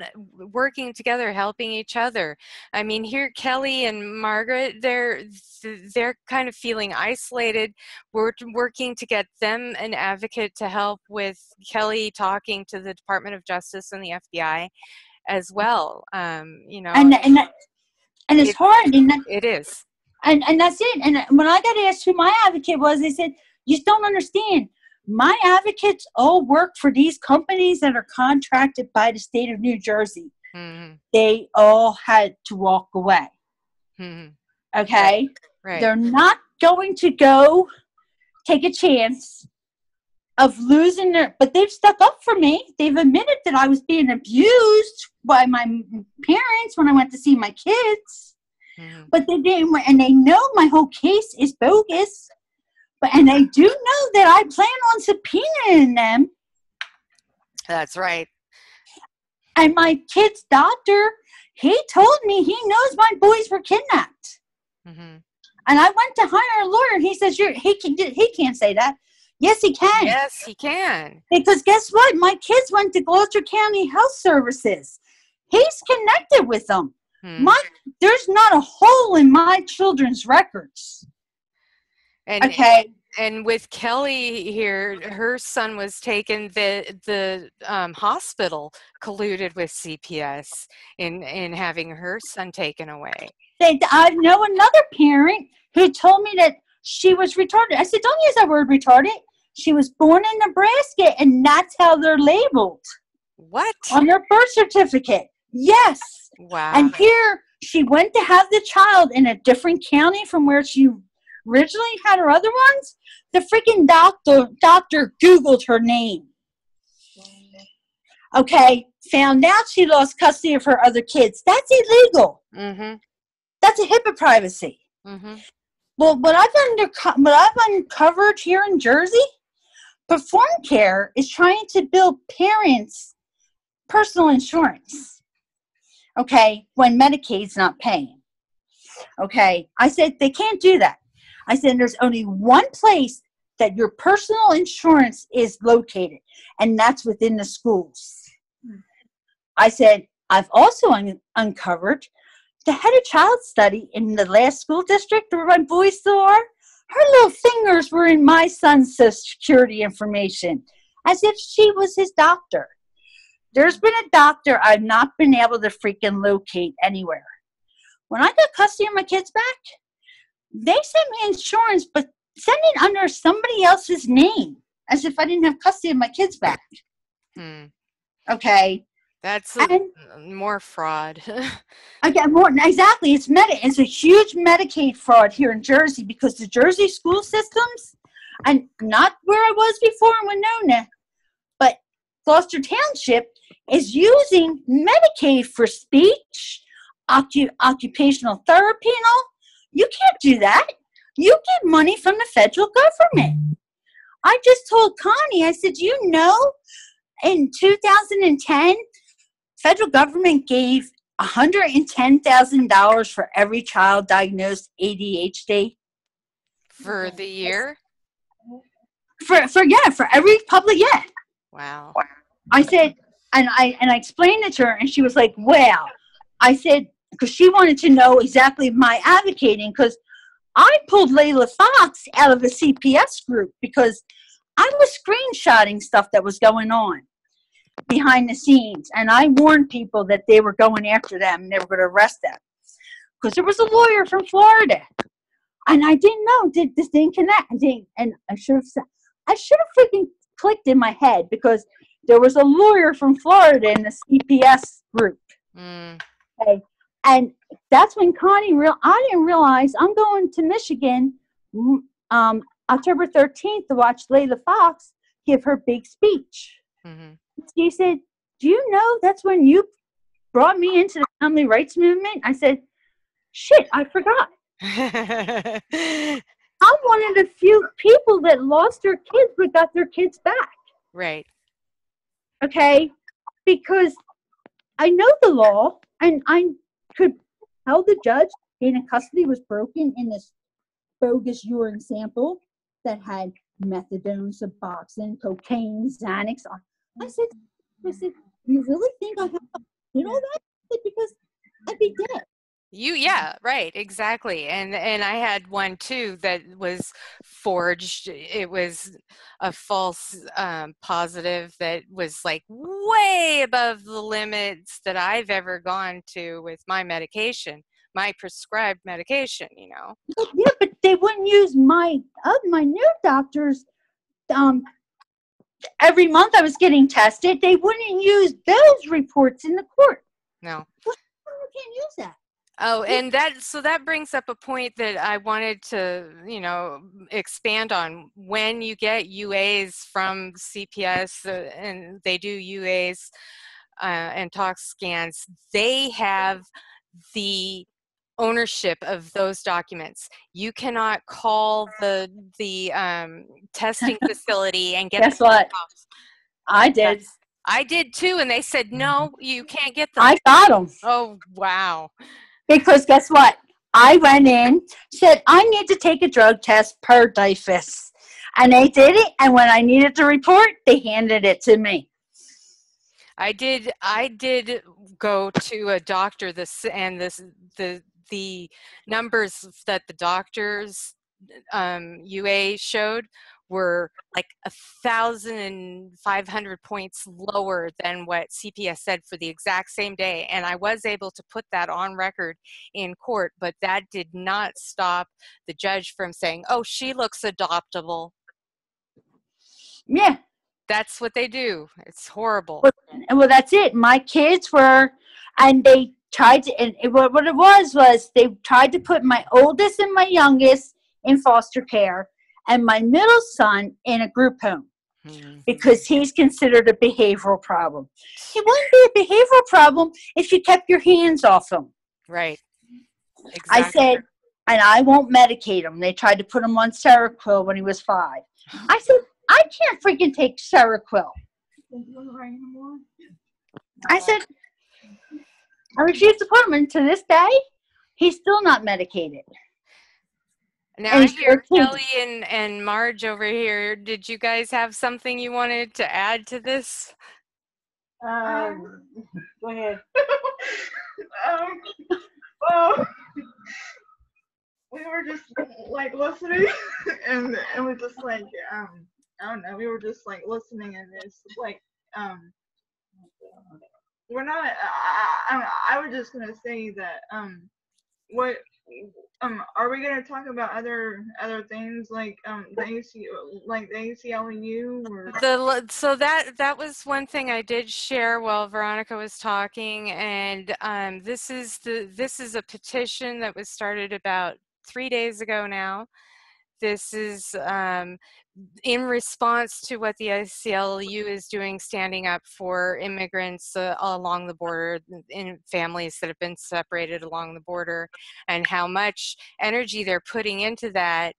A: working together, helping each other. I mean, here, Kelly and Margaret, they're kind of feeling isolated. We're working to get them an advocate to help with Kelly talking to the Department of Justice and the FBI as well. You know,
D: and it's hard,
A: it is.
D: And that's it. And when I got asked who my advocate was, they said, you just don't understand. My advocates all work for these companies that are contracted by the state of New Jersey.
A: Mm-hmm.
D: They all had to walk away.
A: Mm-hmm.
D: Okay?
A: Right.
D: They're not going to go take a chance of losing but they've stuck up for me. They've admitted that I was being abused by my parents when I went to see my kids.
A: Mm-hmm.
D: But they didn't, and they know my whole case is bogus. And they do know that I plan on subpoenaing them.
A: That's right.
D: And my kid's doctor, he told me he knows my boys were kidnapped.
A: Mm-hmm.
D: And I went to hire a lawyer. And he says, he can't say that. Yes, he can.
A: Yes, he can.
D: Because guess what? My kids went to Gloucester County Health Services. He's connected with them.
A: Hmm.
D: There's not a hole in my children's records.
A: And,
D: okay.
A: And with Kelly here, her son was taken. The hospital colluded with CPS in having her son taken away.
D: I know another parent who told me that she was retarded. I said, don't use that word retarded. She was born in Nebraska, and that's how they're labeled.
A: What?
D: On their birth certificate. Yes.
A: Wow.
D: And here, she went to have the child in a different county from where she originally had her other ones. The freaking doctor Googled her name. Okay. Found out she lost custody of her other kids. That's illegal.
A: Mm-hmm.
D: That's a HIPAA privacy.
A: Mm-hmm.
D: Well, what I've uncovered here in Jersey, Perform Care is trying to bill parents personal insurance. Okay, when Medicaid's not paying. Okay, I said they can't do that. I said there's only one place that your personal insurance is located, and that's within the schools. I said I've also uncovered the head of child study in the last school district where my boys still are. Her little fingers were in my son's Social Security information, as if she was his doctor. There's been a doctor I've not been able to freaking locate anywhere. When I got custody of my kids back, they sent me insurance, but sent it under somebody else's name, as if I didn't have custody of my kids back. Okay.
A: That's more fraud.
D: Again, more exactly. It's a huge Medicaid fraud here in Jersey because the Jersey school systems, and not where I was before in Winona, but Gloucester Township is using Medicaid for speech, occupational therapy, and all. You can't do that. You get money from the federal government. I just told Connie, I said, you know, in 2010, federal government gave $110,000 for every child diagnosed ADHD.
A: For the year?
D: For every public, yeah.
A: Wow.
D: I said, and I explained it to her, and she was like, wow. I said, because she wanted to know exactly my advocating, because I pulled Layla Fox out of the CPS group because I was screenshotting stuff that was going on behind the scenes, and I warned people that they were going after them and they were going to arrest them because there was a lawyer from Florida, and I didn't know did this thing connect. And I should have freaking clicked in my head because there was a lawyer from Florida in the CPS group. Okay. And that's when I didn't realize I'm going to Michigan October 13th to watch Layla Fox give her big speech. Mm-hmm. She said, do you know that's when you brought me into the family rights movement? I said, shit, I forgot. I'm one of the few people that lost their kids but got their kids back.
A: Right.
D: Okay? Because I know the law, and I could tell the judge chain of custody was broken in this bogus urine sample that had methadone, Suboxone, cocaine, Xanax. I said, you really think I have to do all that? Because I'd be dead.
A: Yeah, right, exactly. And I had one too that was forged. It was a false positive that was like way above the limits that I've ever gone to with my medication, my prescribed medication, you know.
D: Yeah, but they wouldn't use my new doctors. Every month I was getting tested. They wouldn't use those reports in the court.
A: No.
D: Well, you can't use that.
A: Oh, and that brings up a point that I wanted to, you know, expand on. When you get UAs from CPS and they do UAs and tox scans, they have the ownership of those documents. You cannot call the testing facility and get
D: Guess what? I did.
A: I did too, and they said no, you can't get them.
D: I got them.
A: Oh wow!
D: Because guess what? I went in, said I need to take a drug test per DIFUS, and they did it. And when I needed the report, they handed it to me.
A: I did go to a doctor. The numbers that the doctor's UA showed were like 1,500 points lower than what CPS said for the exact same day. And I was able to put that on record in court, but that did not stop the judge from saying, oh, she looks adoptable.
D: Yeah.
A: That's what they do. It's horrible.
D: Well, that's it. My kids were, and they tried to, and what it was they tried to put my oldest and my youngest in foster care and my middle son in a group home because he's considered a behavioral problem. It wouldn't be a behavioral problem if you kept your hands off him.
A: Right. Exactly.
D: I said, and I won't medicate him. They tried to put him on Seroquel when he was 5. I said, I can't freaking take Seroquel. I said, I refuse to put him in. To this day, he's still not medicated.
A: Now I hear Kelly and Marge over here. Did you guys have something you wanted to add to this?
B: Go ahead.
C: Well, we were just like listening, and we just like I don't know. We were just like listening, and it's like we're not. I was just gonna say that what are we gonna talk about other things like the ACLU or
A: so that was one thing I did share while Veronica was talking, and this is a petition that was started about 3 days ago now. This is in response to what the ACLU is doing, standing up for immigrants along the border, in families that have been separated along the border, and how much energy they're putting into that.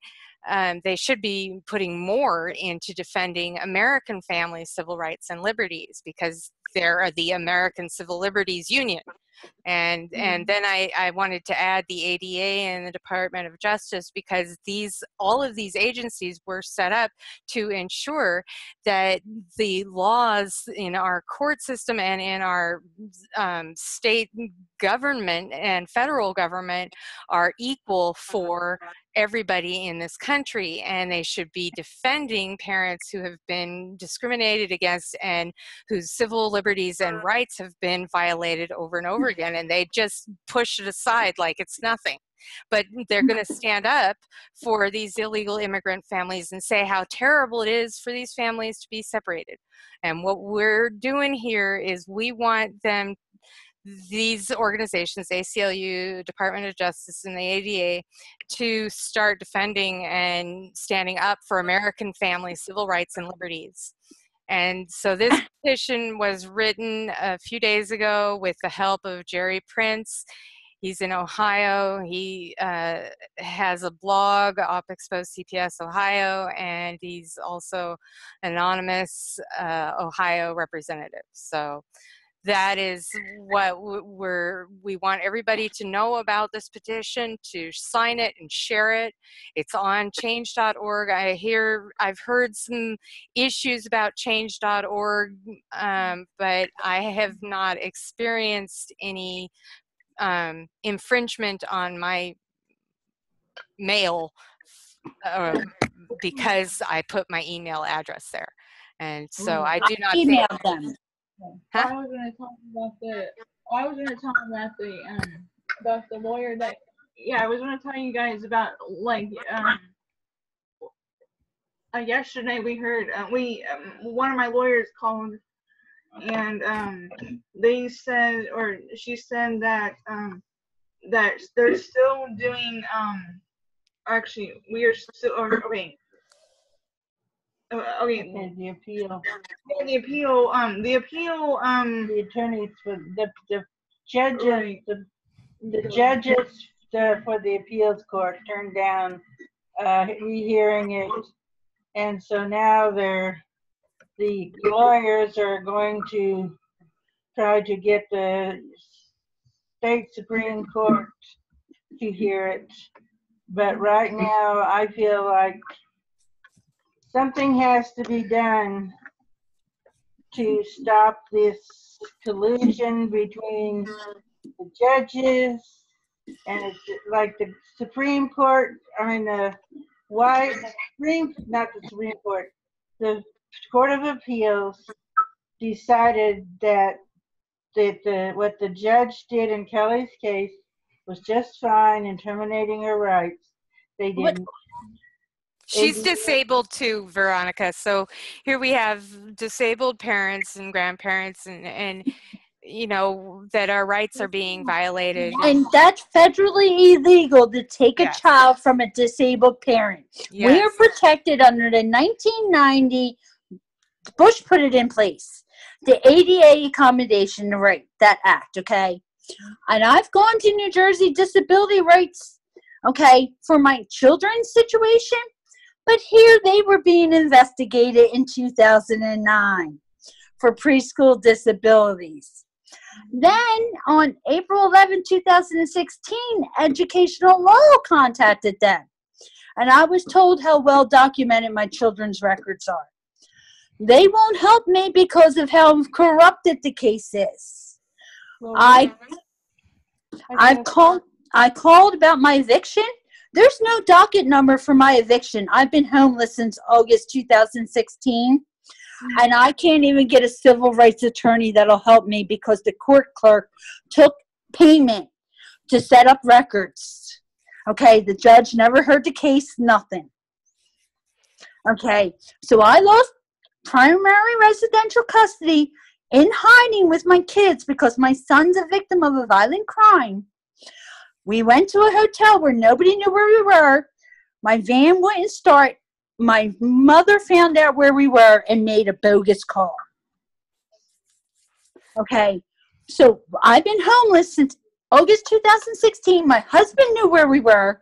A: They should be putting more into defending American families' civil rights and liberties, because they're the American Civil Liberties Union. And then I wanted to add the ADA and the Department of Justice, because all of these agencies were set up to ensure that the laws in our court system and in our state government and federal government are equal for everybody in this country, and they should be defending parents who have been discriminated against and whose civil liberties and rights have been violated over and over again, and they just push it aside like it's nothing. But they're going to stand up for these illegal immigrant families and say how terrible it is for these families to be separated. And what we're doing here is we want them, these organizations, ACLU, Department of Justice, and the ADA, to start defending and standing up for American families' civil rights and liberties. And so this petition was written a few days ago with the help of Jerry Prince. He's in Ohio. He has a blog, Op Expose CPS Ohio, and he's also an anonymous Ohio representative. So that is what we want everybody to know about this petition, to sign it and share it. It's on change.org. I've heard some issues about change.org, but I have not experienced any infringement on my mail because I put my email address there. And so I do not think
D: them.
A: Huh?
C: I was going to talk about the lawyer that, I was going to tell you guys about, like, yesterday we heard, one of my lawyers called, and they said, or she said that, that they're still doing, actually, we are still, okay. Okay.
E: The appeal.
C: The appeal.
E: The attorneys for the judges.
C: Right.
E: The judges for the appeals court turned down rehearing it, and so now the lawyers are going to try to get the state Supreme Court to hear it. But right now, I feel like something has to be done to stop this collusion between the judges and it's like the Supreme Court. I mean, not the Supreme Court, the Court of Appeals decided that what the judge did in Kelly's case was just fine in terminating her rights. They didn't.
A: She's disabled too, Veronica. So here we have disabled parents and grandparents and you know, that our rights are being violated.
D: And that's federally illegal to take a
A: Yes.
D: child from a disabled parent.
A: Yes.
D: We are protected under the 1990, Bush put it in place, the ADA accommodation right, that act, okay? And I've gone to New Jersey disability rights, okay, for my children's situation. But here they were being investigated in 2009 for preschool disabilities. Then on April 11, 2016, Educational Law contacted them. And I was told how well documented my children's records are. They won't help me because of how corrupted the case is.
E: Well,
D: I called about my eviction. There's no docket number for my eviction. I've been homeless since August 2016, and I can't even get a civil rights attorney that'll help me because the court clerk took payment to set up records. Okay, the judge never heard the case, nothing. Okay, so I lost primary residential custody in hiding with my kids because my son's a victim of a violent crime. We went to a hotel where nobody knew where we were. My van wouldn't start. My mother found out where we were and made a bogus call. Okay, so I've been homeless since August 2016. My husband knew where we were,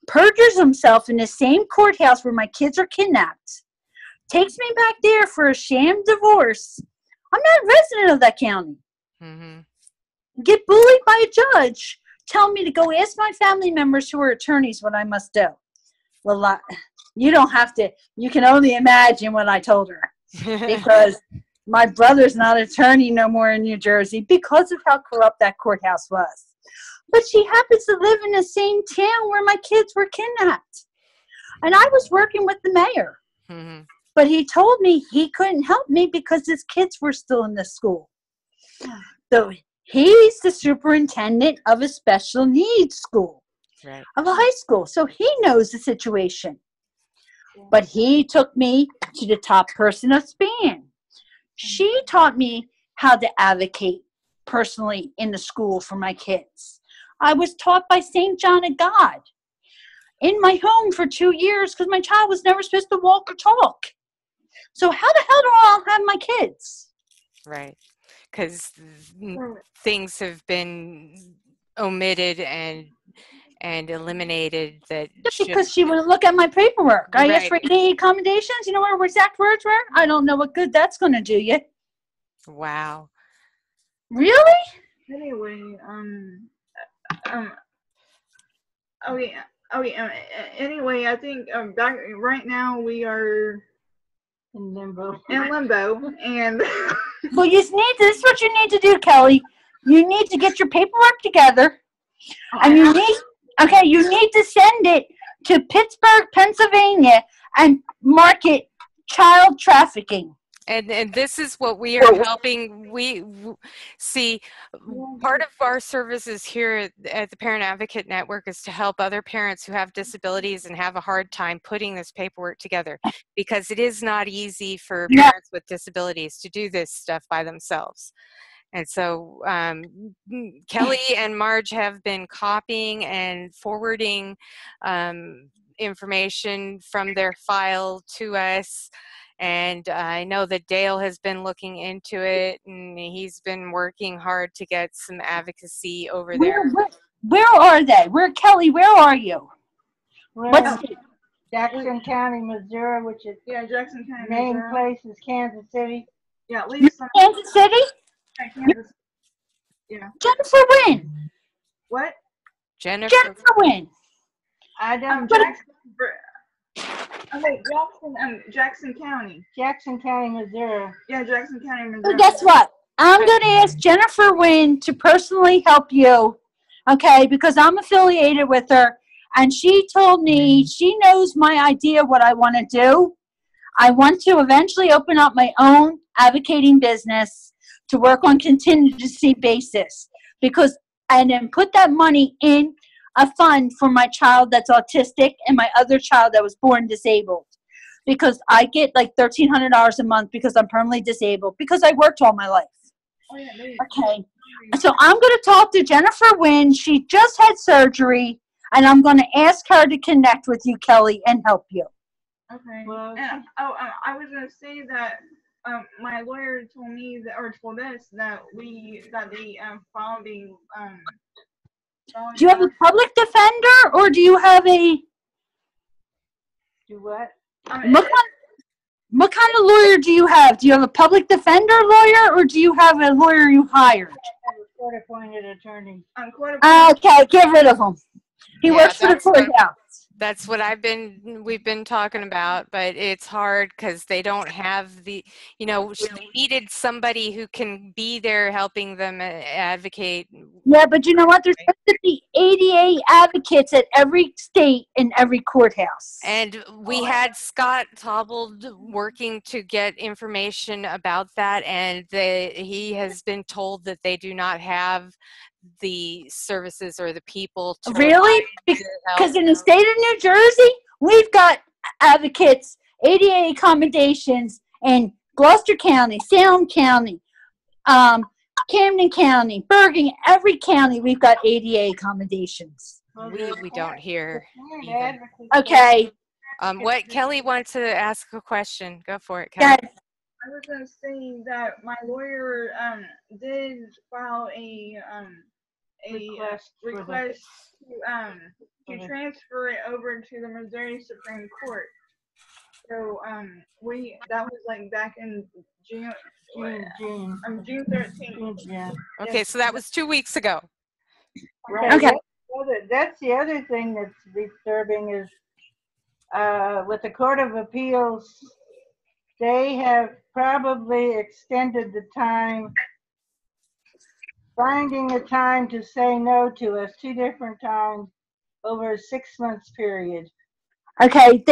D: perjures himself in the same courthouse where my kids are kidnapped, takes me back there for a sham divorce. I'm not a resident of that county. Mm-hmm. Get bullied by a judge. Tell me to go ask my family members who are attorneys what I must do. Well, you don't have to. You can only imagine what I told her. Because my brother's not an attorney no more in New Jersey because of how corrupt that courthouse was. But she happens to live in the same town where my kids were kidnapped. And I was working with the mayor. Mm-hmm. But he told me he couldn't help me because his kids were still in the school. So he's the superintendent of a special needs school, right, of a high school. So he knows the situation. But he took me to the top person of SPAN. She taught me how to advocate personally in the school for my kids. I was taught by St. John of God in my home for 2 years because my child was never supposed to walk or talk. So how the hell do I have my kids?
A: Right. Because things have been omitted and eliminated that
D: because she wouldn't look at my paperwork. I asked for any accommodations. You know what her exact words were? I don't know what good that's going to do you.
A: Wow.
D: Really?
C: Anyway, um, oh yeah, anyway, I think back right now we are
E: In limbo.
C: in limbo, and
D: Well, this is what you need to do, Kelly. You need to get your paperwork together, and you need to send it to Pittsburgh, Pennsylvania, and mark it child trafficking.
A: And this is what we are helping. See, part of our services here at the Parent Advocate Network is to help other parents who have disabilities and have a hard time putting this paperwork together, because it is not easy for parents with disabilities to do this stuff by themselves. And so Kelly and Marge have been copying and forwarding information from their file to us. And I know that Dale has been looking into it, and he's been working hard to get some advocacy over there.
D: Where are they? Kelly, where are you?
E: What's Jackson County, Missouri, which is
C: Jackson County.
E: main place is Kansas City.
C: Yeah, at least
D: Kansas City?
C: Kansas. Yeah.
D: Jennifer Wynn.
C: What?
A: Jennifer
D: Wynn.
E: I don't.
C: Jackson. Jackson County.
E: Jackson County, Missouri.
C: Yeah, Jackson County, Missouri.
D: Well, guess what? I'm going to ask Jennifer Wynn to personally help you, okay, because I'm affiliated with her, and she told me she knows my idea what I want to do. I want to eventually open up my own advocating business to work on contingency basis, and then put that money in a fund for my child that's autistic and my other child that was born disabled, because I get like $1,300 a month because I'm permanently disabled because I worked all my life. Okay, so I'm going to talk to Jennifer Wynn. She just had surgery, and I'm going to ask her to connect with you, Kelly, and help you.
C: Okay. Well, I was going to say that my lawyer told me that, or told us that they filed a
D: Do you have a public defender, or do you have a?
E: Do what?
D: What kind of lawyer do you have? Do you have a public defender lawyer, or do you have a lawyer you hired?
E: I have a court-appointed attorney.
D: Okay, get rid of him. He works for the courthouse.
A: That's what we've been talking about, but it's hard because they don't have they needed somebody who can be there helping them advocate.
D: Yeah, but you know what? There's supposed to be ADA advocates at every state and every courthouse.
A: And we had Scott Tobbled working to get information about that, and he has been told that they do not have the services or the people to
D: really, because in the state of New Jersey we've got advocates, ADA accommodations in Gloucester County, Salem County, Camden County, Bergen, every county we've got ADA accommodations.
A: We don't hear either.
D: Okay.
A: What Kelly wants to ask a question. Go for it, Kelly.
C: I was going to say that my lawyer did file a request to transfer it over to the Missouri Supreme Court. So that was like back in June 13th.
E: Yeah.
A: Okay, so that was 2 weeks ago.
E: Right.
D: Okay.
E: That's the other thing that's disturbing is with the Court of Appeals, they have probably extended the time, finding a time to say no to us 2 different times over a 6 months period.
D: Okay,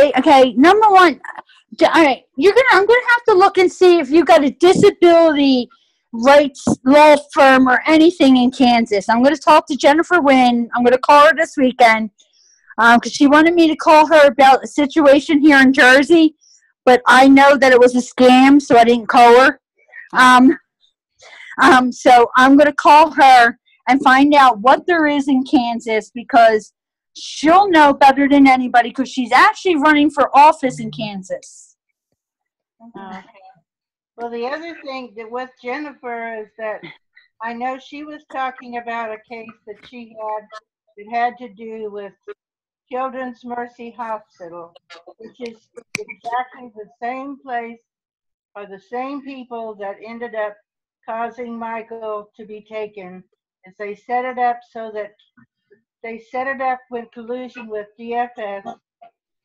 D: number one, all right, I'm gonna have to look and see if you got a disability rights law firm or anything in Kansas. I'm gonna talk to Jennifer Wynn. I'm gonna call her this weekend because she wanted me to call her about a situation here in Jersey, but I know that it was a scam, so I didn't call her. So I'm gonna call her and find out what there is in Kansas, because she'll know better than anybody, because she's actually running for office in Kansas.
E: Okay. Well, the other thing that with Jennifer is that I know she was talking about a case that she had that had to do with Children's Mercy Hospital, which is exactly the same place or the same people that ended up causing Michael to be taken is they set it up so that they set it up with collusion with DFS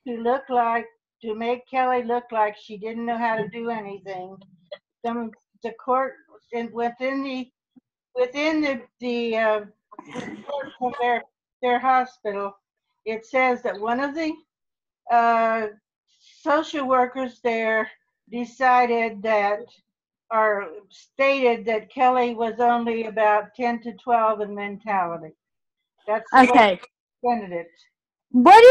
E: to make Kelly look like she didn't know how to do anything. The court within the report from their hospital, it says that one of the social workers there decided that, or stated that Kelly was only about 10 to 12 in mentality. That's the way
D: Okay.
E: they presented it.
D: What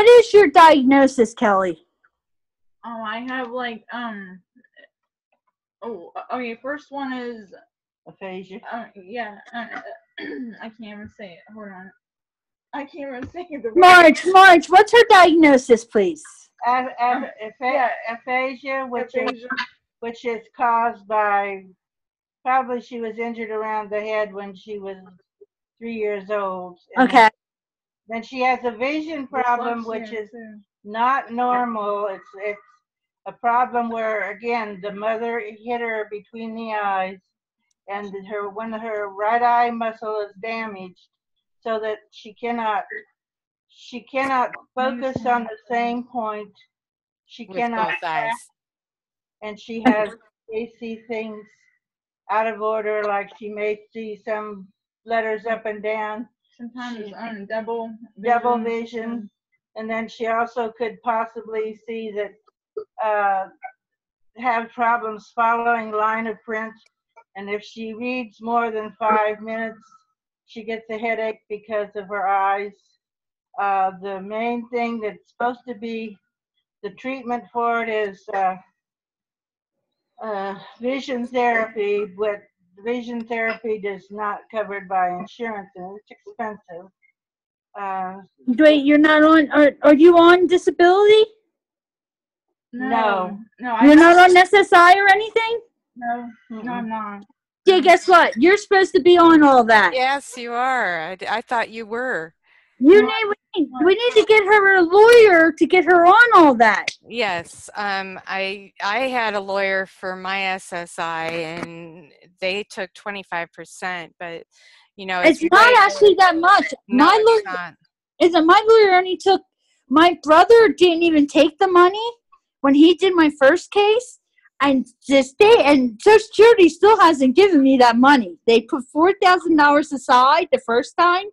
D: is your diagnosis, Kelly?
C: Oh, I have like okay. First one is
E: Aphasia.
C: yeah. I can't even say it. Hold on. I can't even say the word.
D: Marge, what's her diagnosis, please?
E: Aphasia, which is caused by, probably she was injured around the head when she was 3 years old.
D: Okay.
E: Then she has a vision problem, which is not normal. It's a problem where, again, the mother hit her between the eyes, and one of her right eye muscle is damaged, so that she cannot focus on the same point. She
A: With
E: cannot
A: both eyes.
E: and she may see things out of order, like she may see some letters up and down.
C: Sometimes double
E: vision. And then she also could possibly see that have problems following line of print. And if she reads more than 5 minutes, she gets a headache because of her eyes. The main thing that's supposed to be the treatment for it is vision therapy, but vision therapy is not covered by insurance, and it's expensive.
D: Wait, you're not on? Are you on disability?
E: No.
D: You're not on SSI or anything?
C: No, I'm not.
D: Yeah, guess what? You're supposed to be on all that.
A: Yes, you are. I thought you were.
D: We need to get her a lawyer to get her on all that.
A: Yes, I had a lawyer for my SSI, and they took 25%, but you know
D: it's not actually that much.
A: No,
D: my lawyer only took. My brother didn't even take the money when he did my first case, and Social Security still hasn't given me that money. They put $4,000 aside the first time,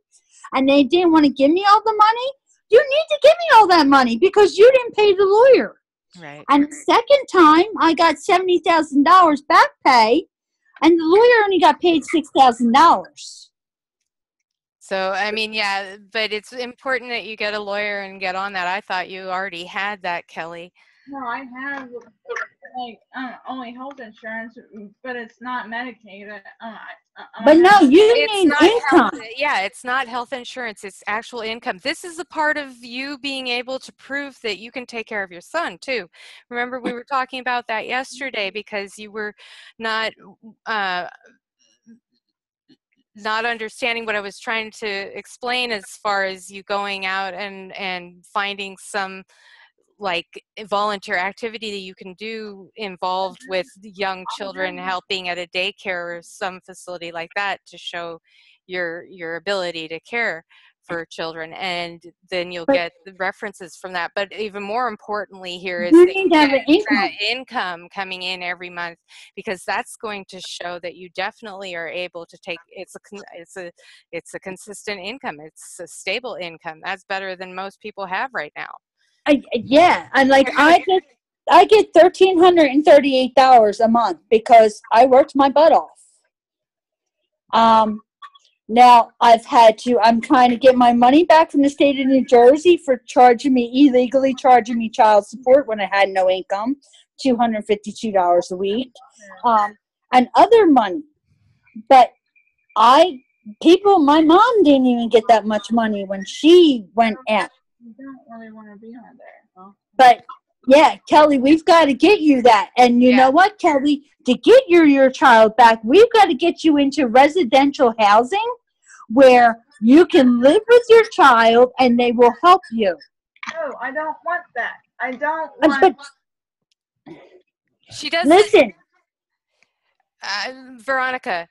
D: and they didn't want to give me all the money. You need to give me all that money because you didn't pay the lawyer.
A: Right.
D: And the second time, I got $70,000 back pay, and the lawyer only got paid $6,000.
A: So, I mean, yeah, but it's important that you get a lawyer and get on that. I thought you already had that, Kelly.
C: No, I have only health insurance, but it's not Medicaid.
D: But no, you need income.
A: It's not health insurance. It's actual income. This is a part of you being able to prove that you can take care of your son too. Remember, we were talking about that yesterday because you were not understanding what I was trying to explain as far as you going out and finding some like volunteer activity that you can do involved with young children, helping at a daycare or some facility like that to show your ability to care for children, and then you'll get the references from that. But even more importantly here is
D: you need to have an
A: income coming in every month, because that's going to show that you definitely are able to take it's a consistent income. It's a stable income. That's better than most people have right now.
D: I get $1,338 a month because I worked my butt off. Now I'm trying to get my money back from the state of New Jersey for illegally charging me child support when I had no income, $252 a week, and other money. But my mom didn't even get that much money when she went out.
C: You don't really want to be on there. Huh?
D: But yeah, Kelly, we've got to get you that. And you know what, Kelly? To get your child back, we've got to get you into residential housing where you can live with your child and they will help you.
C: No, I don't want that. I don't want.
A: She doesn't.
D: Listen.
A: Veronica,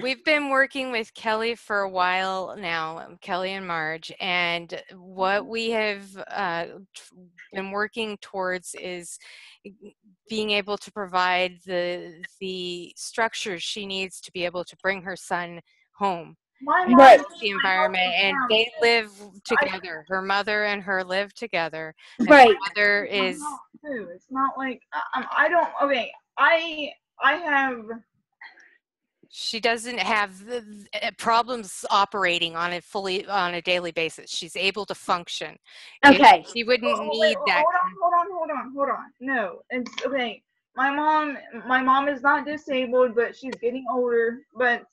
A: we've been working with Kelly for a while now, Kelly and Marge, and what we have been working towards is being able to provide the structures she needs to be able to bring her son home.
D: Right.
A: The environment, and they live together. Her mother and her live together. And
D: Right.
A: her mother is.
C: It's not like I don't. Okay, I have.
A: She doesn't have the problems operating on a daily basis. She's able to function.
D: Okay.
A: She wouldn't need that.
C: Hold on. No, it's okay. My mom is not disabled, but she's getting older. But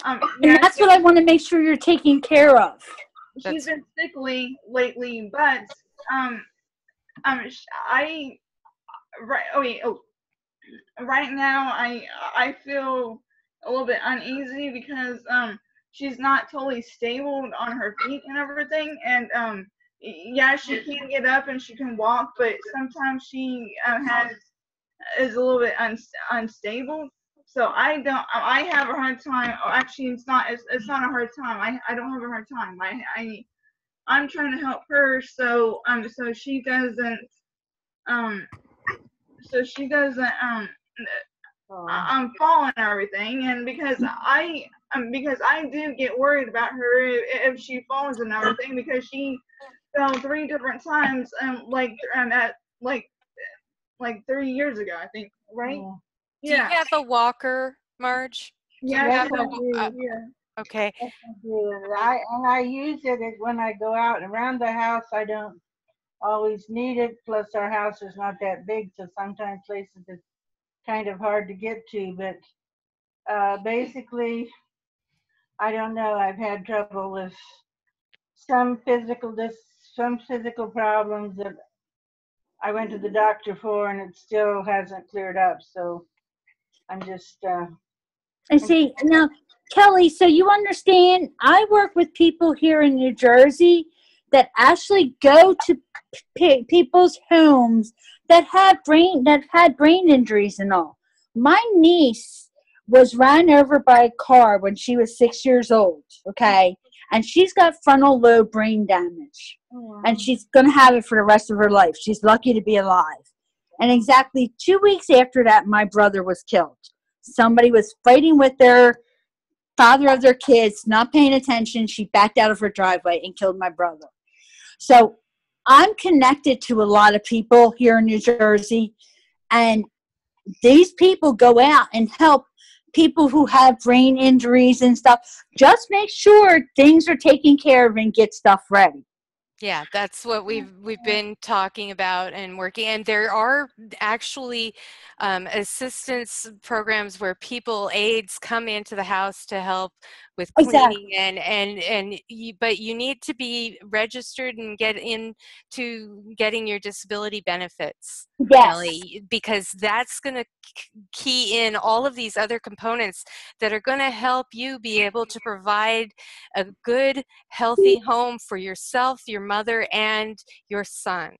D: and that's what I want to make sure you're taking care of.
C: She's been sickly lately, but right now I feel a little bit uneasy because she's not totally stable on her feet and everything, and yeah, she can get up and she can walk, but sometimes she is a little bit unstable. So I have a hard time. Actually, it's not a hard time. I don't have a hard time. I'm trying to help her so she doesn't fall and everything, and because I do get worried about her if she falls and everything, because she fell 3 different times at 3 years ago, I think, right?
A: Yeah. Do you have a walker, Marge?
C: Yeah.
A: Okay.
E: Yes, I do. I use it when I go out around the house. I don't always need it. Plus, our house is not that big, so sometimes places it's kind of hard to get to. But basically, I don't know. I've had trouble with some physical problems that I went to the doctor for, and it still hasn't cleared up. So I'm just.
D: I see. Now, Kelly, so you understand, I work with people here in New Jersey that actually go to people's homes that had brain injuries and all. My niece was ran over by a car when she was 6 years old, okay? And she's got frontal lobe brain damage. And she's going to have it for the rest of her life. She's lucky to be alive. And exactly 2 weeks after that, my brother was killed. Somebody was fighting with their father of their kids, not paying attention. She backed out of her driveway and killed my brother. So I'm connected to a lot of people here in New Jersey, and these people go out and help people who have brain injuries and stuff. Just make sure things are taken care of and get stuff ready.
A: Yeah, that's what we've been talking about and working. And there are actually assistance programs where aides come into the house to help with cleaning. Exactly. But you need to be registered and get into getting your disability benefits.
D: Yes.
A: Kelly, because that's going to key in all of these other components that are going to help you be able to provide a good, healthy home for yourself, your mother, and your son.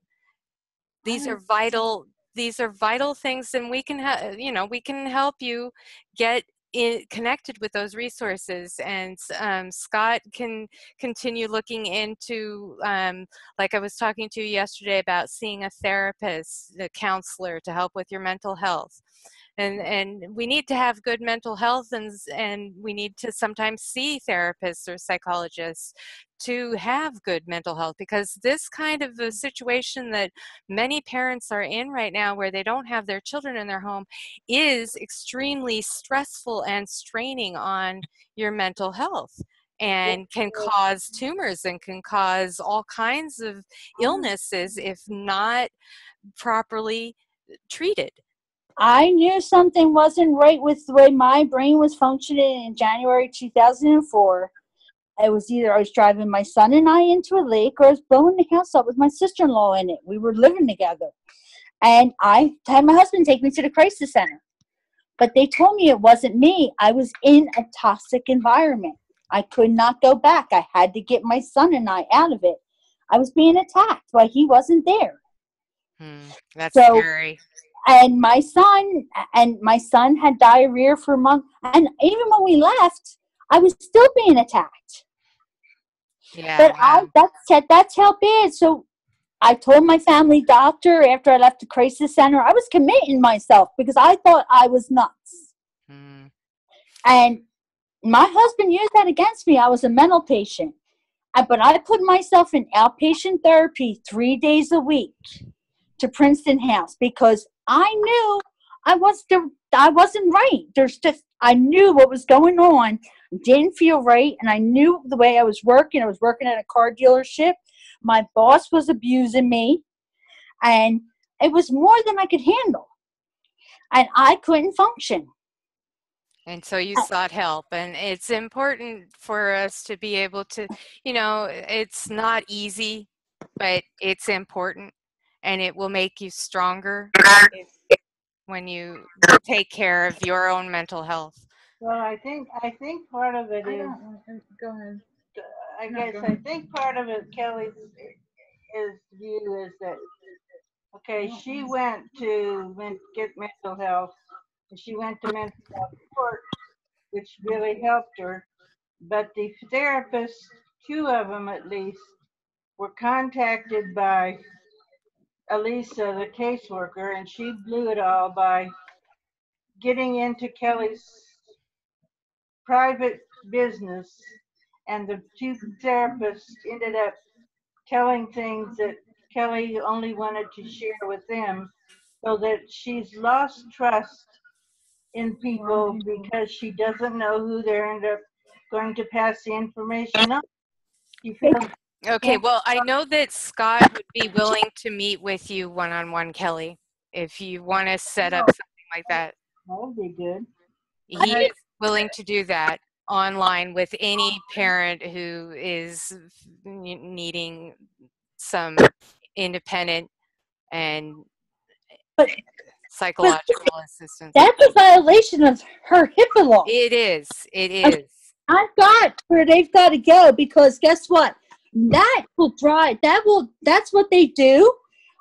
A: These are vital things, and we can we can help you get connected with those resources, and Scott can continue looking into, like I was talking to you yesterday about seeing a therapist, a counselor to help with your mental health. And we need to have good mental health, and we need to sometimes see therapists or psychologists to have good mental health, because this kind of a situation that many parents are in right now, where they don't have their children in their home, is extremely stressful and straining on your mental health, and can cause tumors and can cause all kinds of illnesses if not properly treated.
D: I knew something wasn't right with the way my brain was functioning in January 2004. It was either I was driving my son and I into a lake, or I was blowing the house up with my sister-in-law in it. We were living together. And I had my husband take me to the crisis center. But they told me it wasn't me. I was in a toxic environment. I could not go back. I had to get my son and I out of it. I was being attacked while he wasn't there.
A: That's scary.
D: And my son had diarrhea for a month. And even when we left, I was still being attacked.
A: Yeah.
D: But
A: Wow.
D: that's how bad. So I told my family doctor after I left the crisis center, I was committing myself because I thought I was nuts.
A: Mm.
D: And my husband used that against me. I was a mental patient. But I put myself in outpatient therapy 3 days a week to Princeton House because I knew I wasn't right. I knew what was going on, didn't feel right, and I knew the way I was working. I was working at a car dealership. My boss was abusing me, and it was more than I could handle, and I couldn't function.
A: And so you sought help, and it's important for us to be able to, it's not easy, but it's important, and it will make you stronger when you take care of your own mental health.
E: Well, I think part of it is.
C: Go ahead.
E: I think part of it, Kelly's view is that okay, she went to get mental health, and she went to mental health court, which really helped her. But the therapists, two of them at least, were contacted by Elisa, the caseworker, and she blew it all by getting into Kelly's private business, and the two therapists ended up telling things that Kelly only wanted to share with them, so that she's lost trust in people because she doesn't know who they're end up going to pass the information on. She feels.
A: Okay, well, I know that Scott would be willing to meet with you one-on-one, Kelly, if you want to set up something like that.
E: That would be good.
A: He is willing to do that online with any parent who is needing some independent and psychological assistance.
D: That's a violation of her HIPAA law.
A: It is. It is.
D: I've got where they've got to go because guess what? That's what they do.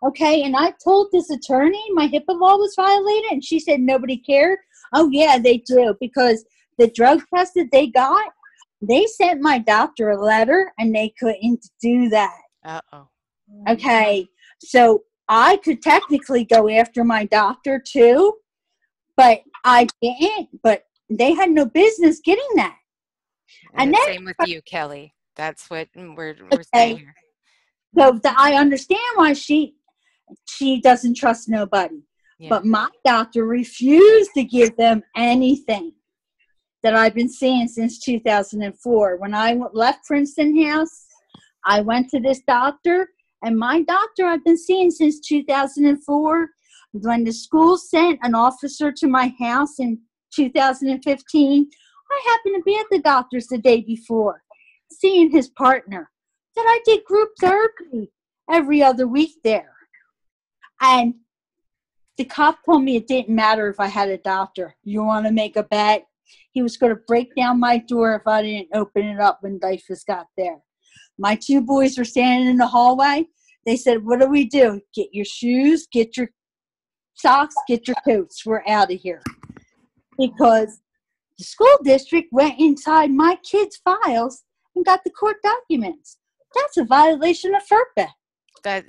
D: Okay, and I told this attorney my HIPAA law was violated, and she said nobody cared. Oh, yeah, they do, because the drug test that they got, they sent my doctor a letter, and they couldn't do that.
A: Uh-oh.
D: Okay, so I could technically go after my doctor, too, but I didn't. But they had no business getting that.
A: And the same with you, Kelly. That's what we're saying here.
D: So I understand why she doesn't trust nobody. Yeah. But my doctor refused to give them anything that I've been seeing since 2004. When I left Princeton House, I went to this doctor, and my doctor I've been seeing since 2004. When the school sent an officer to my house in 2015, I happened to be at the doctor's the day before, seeing his partner. That I did group therapy every other week there. And the cop told me it didn't matter if I had a doctor. You want to make a bet? He was going to break down my door if I didn't open it up when Dyfus got there. My two boys were standing in the hallway. They said, what do we do? Get your shoes, get your socks, get your coats. We're out of here. Because the school district went inside my kids' files and got the court documents. That's a violation of FERPA.
A: That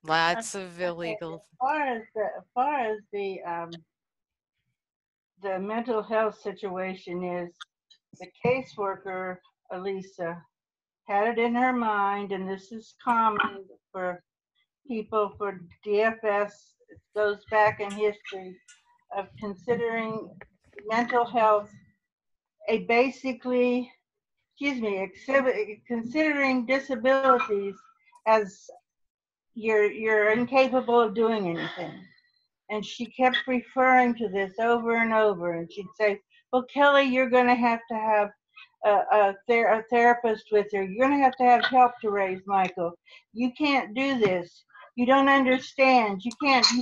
A: lots of illegal.
E: As far as the mental health situation is, the caseworker Elisa had it in her mind, and this is common for people for DFS. It goes back in history of considering mental health considering disabilities as you're incapable of doing anything. And she kept referring to this over and over, and she'd say, well, Kelly, you're going to have a therapist with her. You're going to have help to raise Michael. You can't do this. You don't understand. You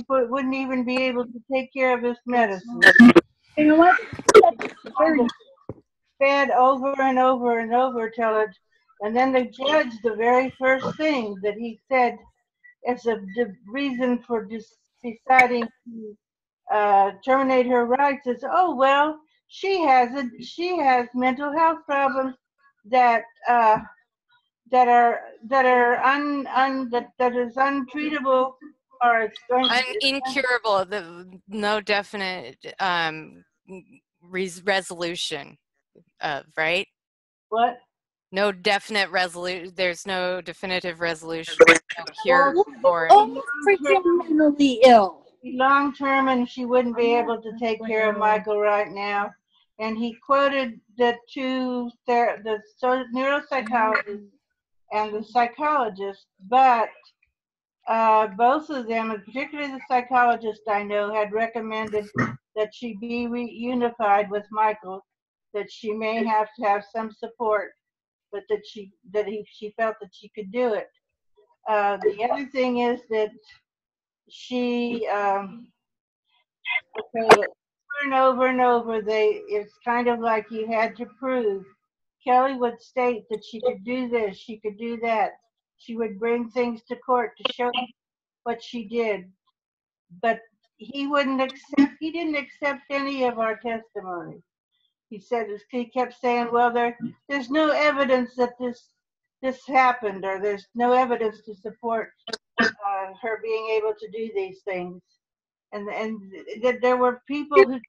E: wouldn't even be able to take care of his medicine. You know what? Fed over and over and over till it, and then the judge, the very first thing that he said as a reason for deciding to terminate her rights is, oh well, she has mental health problems that that is untreatable, or it's going to
A: incurable. No definite resolution of, right?
E: What?
A: No definite resolution. There's no definitive resolution. No cure for it.
D: Oh, freaking mentally ill.
E: Long term, and she wouldn't be able to take care of Michael right now. And he quoted the neuropsychologist and the psychologist, but both of them, and particularly the psychologist I know, had recommended that she be reunified with Michael, that she may have to have some support, but that she felt that she could do it. The other thing is that she over and over and over, it's kind of like you had to prove. Kelly would state that she could do this, she could do that. She would bring things to court to show what she did. But he didn't accept any of our testimony. He kept saying, well, there's no evidence that this happened, or there's no evidence to support her being able to do these things. And that there were people who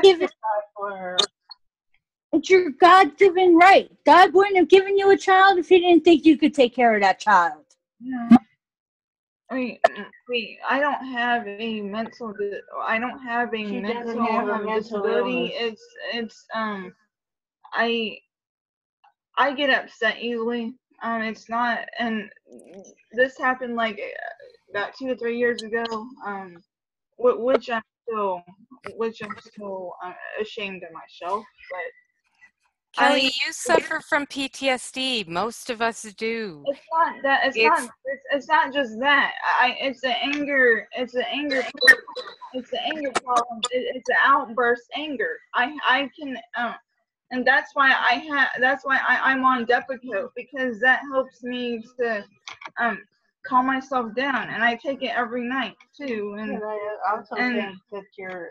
E: testified for her.
D: It's your God-given right. God wouldn't have given you a child if he didn't think you could take care of that child.
C: Yeah. I mean, I don't have a mental. I don't have a mental disability. It's I get upset easily. It's not, and this happened like about 2 or 3 years ago. Which I'm still ashamed of myself. But
A: Kelly, you suffer from PTSD. Most of us do.
C: It's not that. It's not just that. It's the anger. It's the anger. It's the anger problem. It's the outburst anger. I can and that's why I'm on Depakote, because that helps me to calm myself down, and I take it every night too. And
E: I also think that your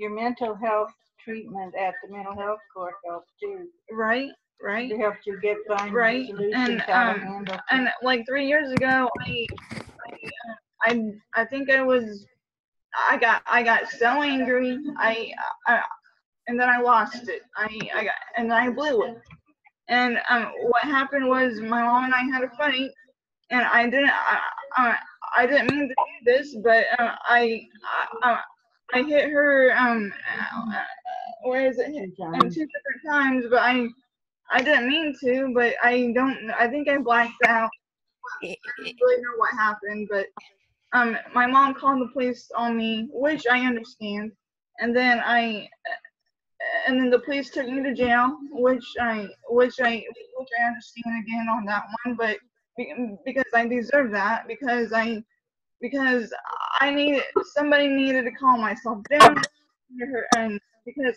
E: mental health treatment at the mental health court helps too.
C: Right.
E: It helps you find solutions how to handle it.
C: And like 3 years ago, I think I got so angry. And then I lost it. I blew it. And what happened was my mom and I had a fight, and I didn't mean to do this, but I hit her where is it? 2 different times, but I didn't mean to, but I think I blacked out. I don't really know what happened, but my mom called the police on me, which I understand, and then the police took me to jail, which I understand again on that one, but because I deserve that, because somebody needed to calm myself down, and because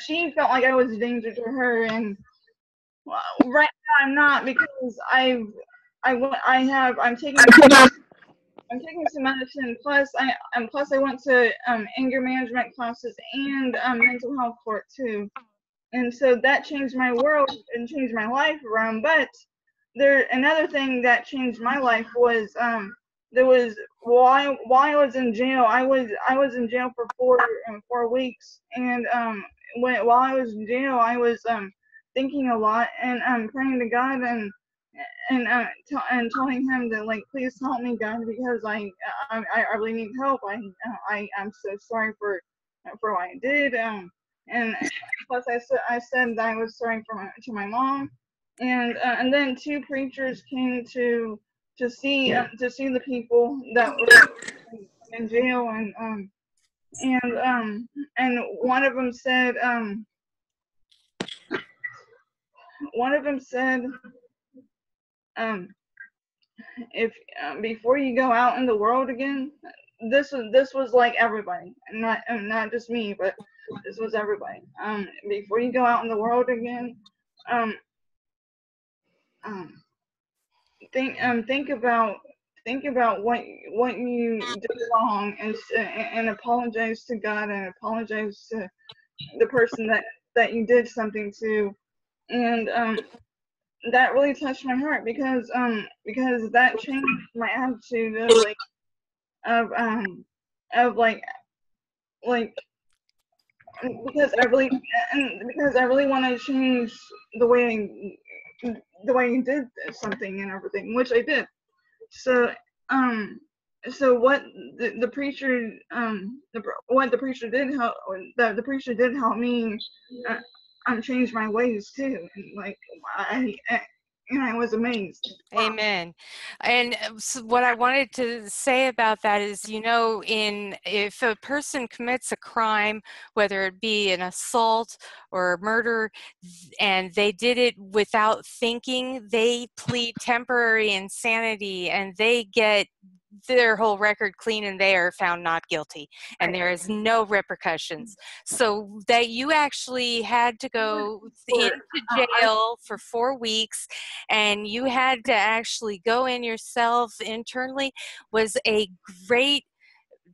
C: she felt like I was a danger to her, and right now I'm not, because I'm taking some medicine. Plus I went to anger management classes and mental health court too, and so that changed my world and changed my life around. But another thing that changed my life was while I was in jail. I was in jail for 4 weeks, and while I was in jail, I was thinking a lot and praying to God and telling him that, like, please help me, God, because I really need help. I'm so sorry for what I did. And plus I said that I was sorry to my mom, and then 2 preachers came to see the people that were in jail, and one of them said if before you go out in the world again, this was like everybody, not just me, but this was everybody. Before you go out in the world again, think about think about what you did wrong and apologize to God and apologize to the person that you did something to, and that really touched my heart because that changed my attitude of like because I really want to change the way you did something and everything, which I did. So what the preacher what the preacher did help the preacher did help me change my ways too, and like I was amazed.
A: Amen. And so what I wanted to say about that is, you know, if a person commits a crime, whether it be an assault or a murder, and they did it without thinking, they plead temporary insanity and they get their whole record clean and they are found not guilty, and there is no repercussions. So that you actually had to go into jail for 4 weeks and you had to actually go in yourself internally was a great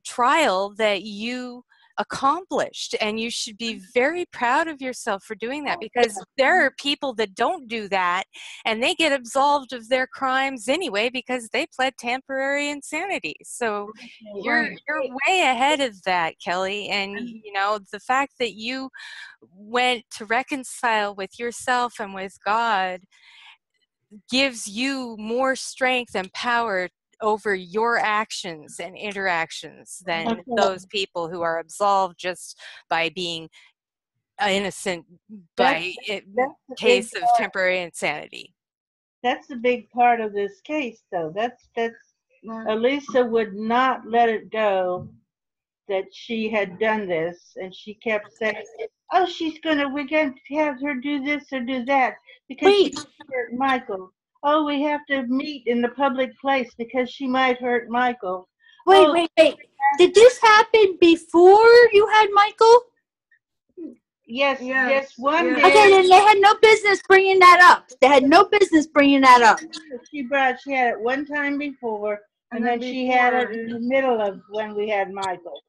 A: trial that you accomplished, and you should be very proud of yourself for doing that, because there are people that don't do that and they get absolved of their crimes anyway because they pled temporary insanity. So you're way ahead of that, Kelly. And you know, the fact that you went to reconcile with yourself and with God gives you more strength and power over your actions and interactions than those people who are absolved just by being innocent by case of temporary insanity.
E: That's the big part of this case, though. That's Elisa would not let it go that she had done this, and she kept saying, "Oh, we're going to have her do this or do that because she hurt Michael. Oh, we have to meet in the public place because she might hurt Michael."
D: Wait. Did this happen before you had Michael?
E: Yes. One day.
D: Okay, then they had no business bringing that up. They had no business bringing that up.
E: She had it one time before, and then she had it in the middle of when we had Michael.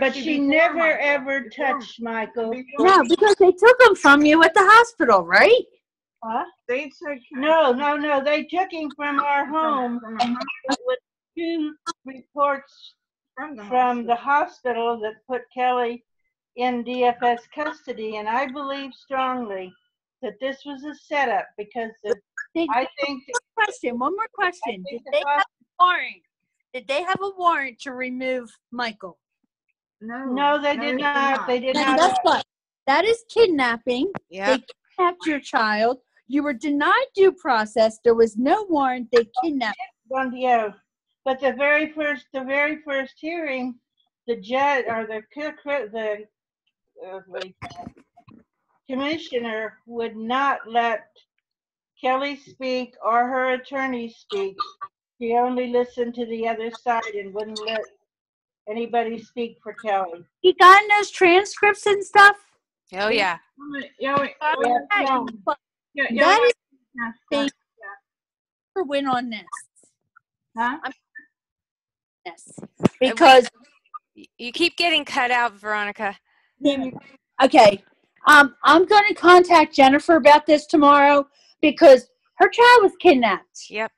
E: But she never ever touched Michael.
D: No, because they took him from you at the hospital, right?
E: Huh?
C: They took
E: No. They took him from our home with 2 reports from the hospital that put Kelly in DFS custody, and I believe strongly that this was a setup because I think.
D: One more question. Did they have a warrant? Did they have a warrant to remove Michael?
E: No, they did not. They did not.
D: That's what. That is kidnapping.
A: Yep.
D: They kidnapped your child. You were denied due process. There was no warrant. They kidnapped.
E: Yeah, but the very first hearing, the judge or the commissioner would not let Kelly speak or her attorney speak. She only listened to the other side and wouldn't let anybody speak for Kelly.
D: He got in those transcripts and stuff.
A: Oh yeah.
D: That is they win on this.
E: Huh?
D: Yes. Because
A: you keep getting cut out, Veronica.
D: Okay. I'm going to contact Jennifer about this tomorrow because her child was kidnapped.
A: Yep.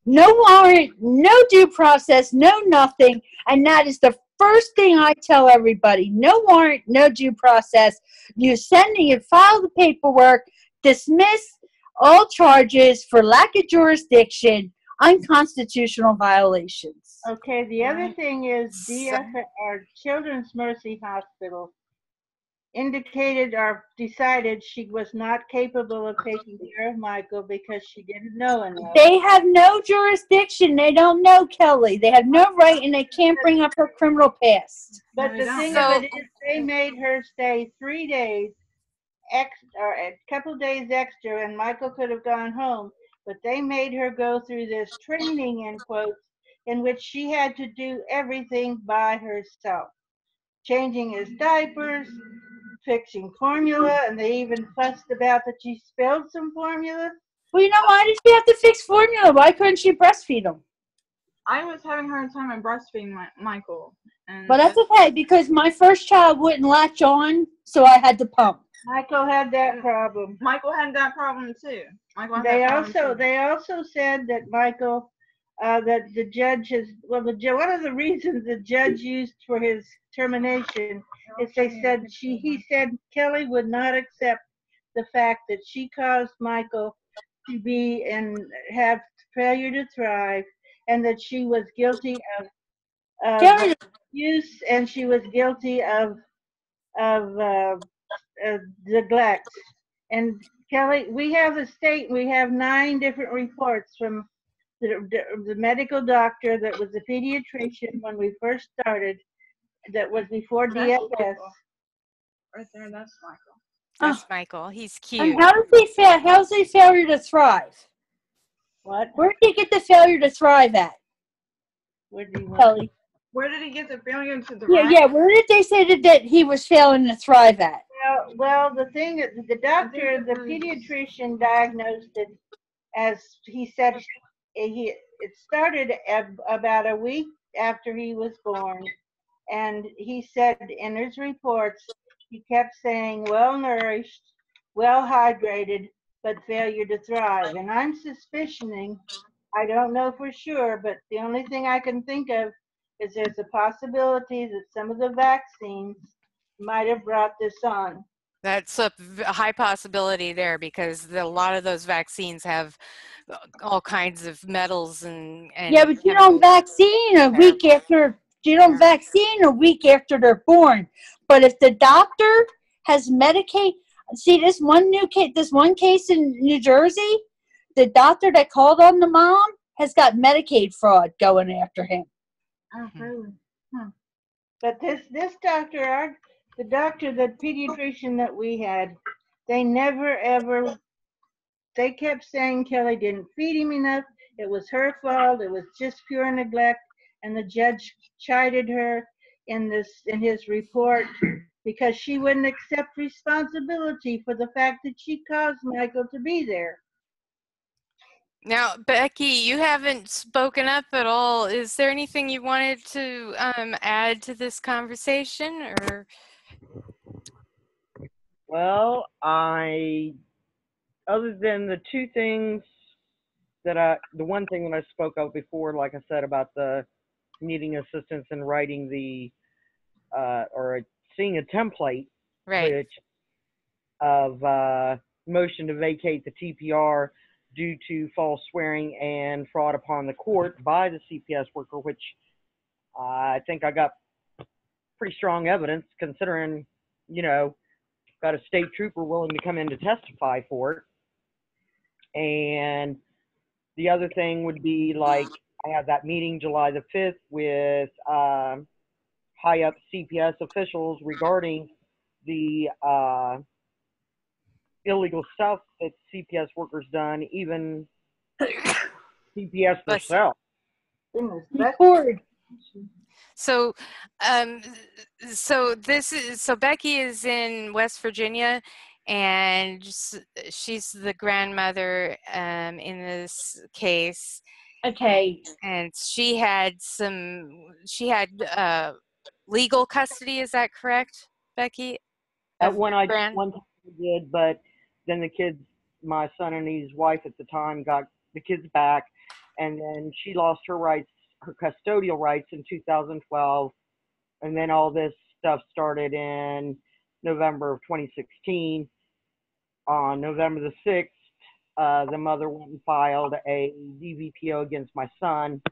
D: No warrant, no due process, no nothing. And that is the first thing I tell everybody. No warrant, no due process. You file the paperwork, dismiss all charges for lack of jurisdiction, unconstitutional violations.
E: Okay, the other thing is our Children's Mercy Hospital indicated or decided she was not capable of taking care of Michael because she didn't know enough.
D: They have no jurisdiction. They don't know Kelly. They have no right, and they can't bring up her criminal past.
E: But the thing of it is, they made her stay 3 days or a couple days extra, and Michael could have gone home. But they made her go through this training, in quotes, in which she had to do everything by herself. Changing his diapers, fixing formula, and they even fussed about that she spilled some formula.
D: Well, why did she have to fix formula? Why couldn't she breastfeed him?
C: I was having a hard time breastfeeding Michael. And
D: But that's okay because my first child wouldn't latch on, so I had to pump.
E: Michael had that problem.
C: Michael had that problem too.
E: They also said that Michael, that the judge has, well, one of the reasons the judge used for his termination is he said Kelly would not accept the fact that she caused Michael to be and have failure to thrive, and that she was guilty of abuse, and she was guilty of neglect. And Kelly, we have we have 9 different reports from the medical doctor that was a pediatrician when we first started, that was before DFS.
C: Right there, that's Michael.
A: That's Michael. He's cute.
D: And how's he failure to thrive?
E: What?
D: Where did he get the failure to thrive at?
E: Where did he
D: Kelly?
C: Where did he get the failure to thrive?
D: Yeah. Where did they say that he was failing to thrive at?
E: Well, the thing is, the doctor, the pediatrician diagnosed it as he said. It started about a week after he was born, and he said in his reports he kept saying well nourished, well hydrated, but failure to thrive. And I'm suspicioning, I don't know for sure, but the only thing I can think of is there's a possibility that some of the vaccines might have brought this on.
A: That's a high possibility there because a lot of those vaccines have all kinds of metals and
D: yeah, but you don't vaccine a week after they're born. But if the doctor has Medicaid, see this one case in New Jersey, the doctor that called on the mom has got Medicaid fraud going after him.
C: Oh, really?
E: But this doctor, the pediatrician that we had, they never ever, they kept saying Kelly didn't feed him enough. It was her fault. It was just pure neglect. And the judge chided her in his report because she wouldn't accept responsibility for the fact that she caused Michael to be there.
A: Now, Becky, you haven't spoken up at all. Is there anything you wanted to add to this conversation, or?
B: Well, other than the 2 things the one thing that I spoke of before, like I said, about the needing assistance in writing or seeing a template,
A: Right.
B: which of motion to vacate the TPR due to false swearing and fraud upon the court by the CPS worker, which I think I got pretty strong evidence considering, got a state trooper willing to come in to testify for it. And the other thing would be like I had that meeting July the 5th with high up CPS officials regarding the illegal stuff that CPS workers done, even CPS themselves.
D: Record.
A: So, so Becky is in West Virginia, and she's the grandmother in this case.
D: Okay.
A: And she had legal custody. Is that correct, Becky?
B: One time I did, but then the kids, my son and his wife at the time, got the kids back, and then she lost her rights, her custodial rights in 2012, and then all this stuff started in November of 2016. On November the 6th, the mother went and filed a DVPO against my son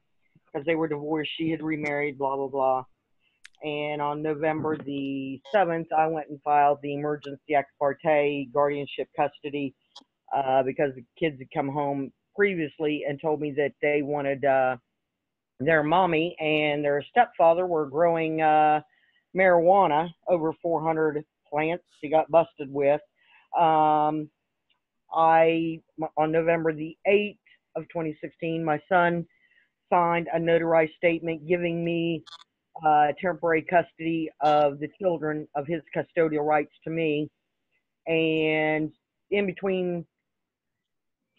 B: because they were divorced. She had remarried, blah, blah, blah. And on November the 7th, I went and filed the emergency ex parte guardianship custody because the kids had come home previously and told me that they wanted their mommy and their stepfather were growing marijuana, over 400 plants he got busted with. On November the 8th of 2016, my son signed a notarized statement giving me temporary custody of the children, of his custodial rights to me. And in between,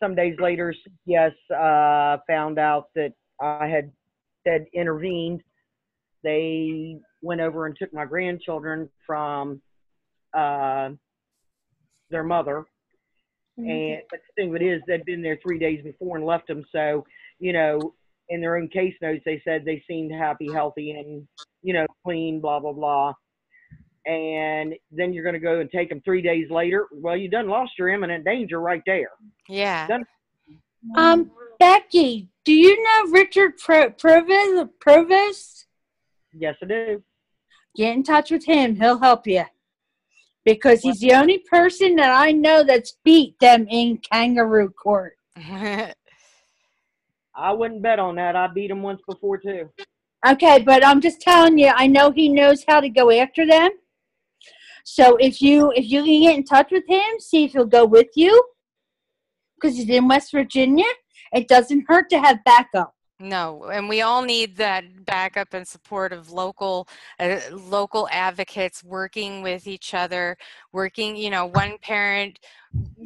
B: some days later, CPS found out that I had said intervened. They went over and took my grandchildren from their mother. And but the thing of it is, they'd been there 3 days before and left them. So, you know, in their own case notes, they said they seemed happy, healthy, and, you know, clean, blah, blah, blah. And then you're going to go and take them 3 days later. Well, you done lost your imminent danger right there.
A: Yeah.
D: Becky, do you know Richard Provost?
B: Yes, I do.
D: Get in touch with him. He'll help you. Because he's the only person that I know that's beat them in kangaroo court.
B: I wouldn't bet on that. I beat them once before, too.
D: Okay, but I'm just telling you, I know he knows how to go after them. So if you can get in touch with him, see if he'll go with you. Because he's in West Virginia, it doesn't hurt to have backup.
A: No, and we all need that backup and support of local advocates working with each other, working, you know, one parent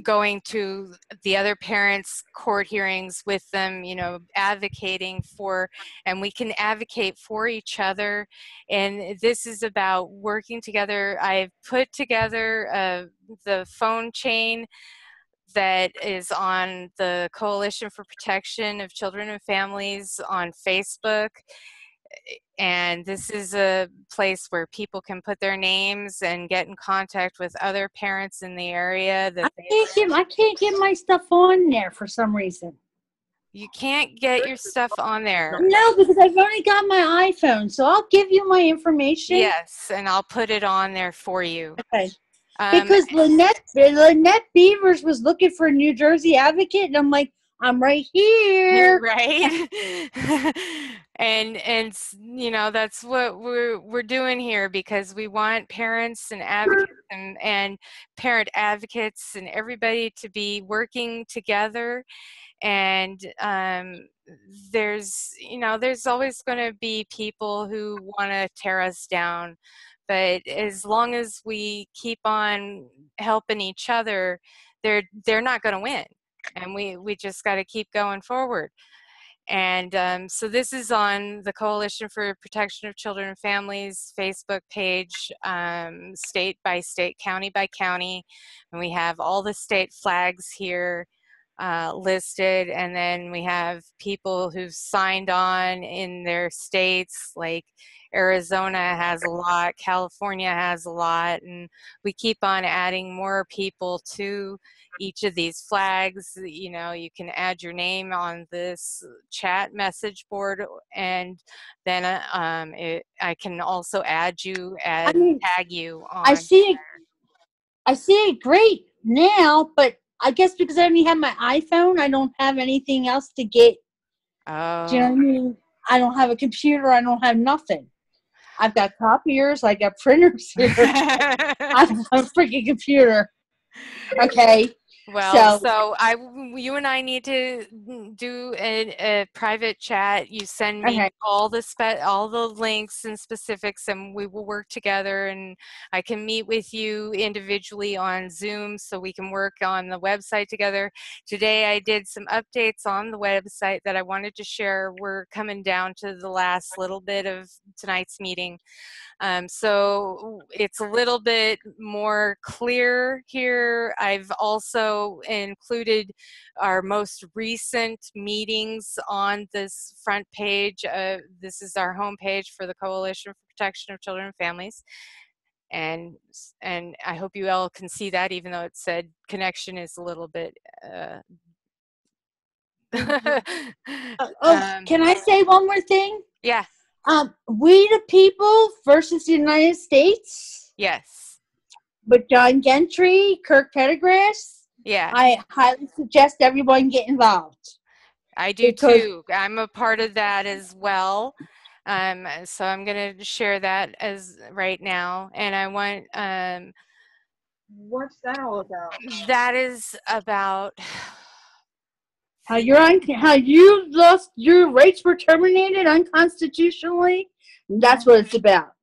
A: going to the other parent's court hearings with them, you know, advocating for, and we can advocate for each other. And this is about working together. I've put together the phone chain that is on the Coalition for Protection of Children and Families on Facebook. And this is a place where people can put their names and get in contact with other parents in the area.
D: I can't get my stuff on there for some reason.
A: You can't get your stuff on there.
D: No, because I've only got my iPhone, so I'll give you my information.
A: Yes, and I'll put it on there for you.
D: Okay. Because Lynette Beavers was looking for a New Jersey advocate, and I'm like, I'm right here.
A: Right. and you know, that's what we're doing here, because we want parents and advocates and parent advocates and everybody to be working together. And there's always going to be people who want to tear us down. But as long as we keep on helping each other, they're not going to win. And we just got to keep going forward. And so this is on the Coalition for Protection of Children and Families Facebook page, state by state, county by county. And we have all the state flags here listed. And then we have people who've signed on in their states, like Arizona has a lot, California has a lot, and we keep on adding more people to each of these flags. You know, you can add your name on this chat message board, and then I can also add you and tag you on.
D: I see it great now, but I guess because I only have my iPhone, I don't have anything else to get.
A: Oh.
D: Do you know what I mean? I don't have a computer. I don't have nothing. I've got copiers. I got printers here. I have a freaking computer. Okay.
A: Well, so you and I need to do a private chat. You send me all the links and specifics, and we will work together. And I can meet with you individually on Zoom, so we can work on the website together. Today, I did some updates on the website that I wanted to share. We're coming down to the last little bit of tonight's meeting. So it's a little bit more clear here. I've also included our most recent meetings on this front page. This is our homepage for the Coalition for Protection of Children and Families. And I hope you all can see that, even though it said connection is a little bit
D: can I say one more thing?
A: Yeah.
D: We the People versus the United States.
A: Yes.
D: With John Gentry, Kirk Pendergrass.
A: Yeah.
D: I highly suggest everyone get involved.
A: I do too. I'm a part of that as well. So I'm going to share that as right now. And I want.
C: What's that all about?
A: That is about.
D: How you lost your rights were terminated unconstitutionally. That's what it's about.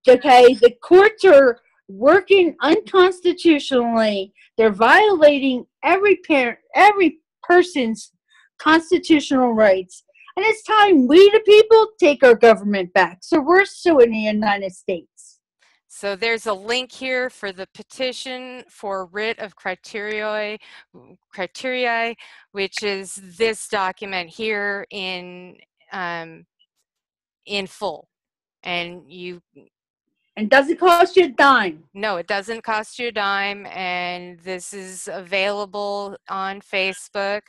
D: Okay, the courts are working unconstitutionally. They're violating every person's constitutional rights. And it's time we, the people, take our government back. So we're suing the United States.
A: So there's a link here for the petition for writ of criteria, which is this document here in full. And
D: And does it cost you a dime?
A: No, it doesn't cost you a dime, and this is available on Facebook.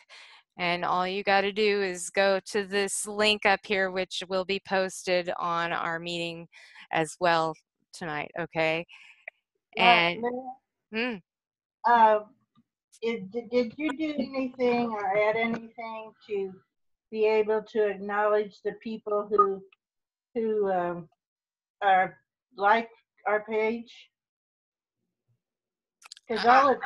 A: And all you got to do is go to this link up here, which will be posted on our meeting as well tonight, okay? And
E: Lyra, did you do anything or add anything to be able to acknowledge the people who are like our page? Because all it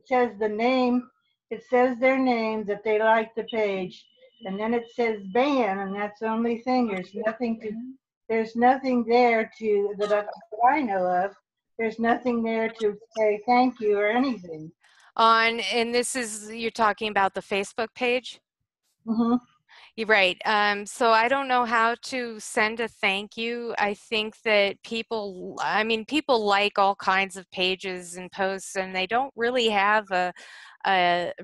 E: says the name, it says their name, that they like the page, and then it says ban, and that's the only thing. There's nothing there that I know of. There's nothing there to say thank you or anything.
A: and you're talking about the Facebook page?
E: Mm-hmm.
A: You're right. So I don't know how to send a thank you. I think that people like all kinds of pages and posts, and they don't really have a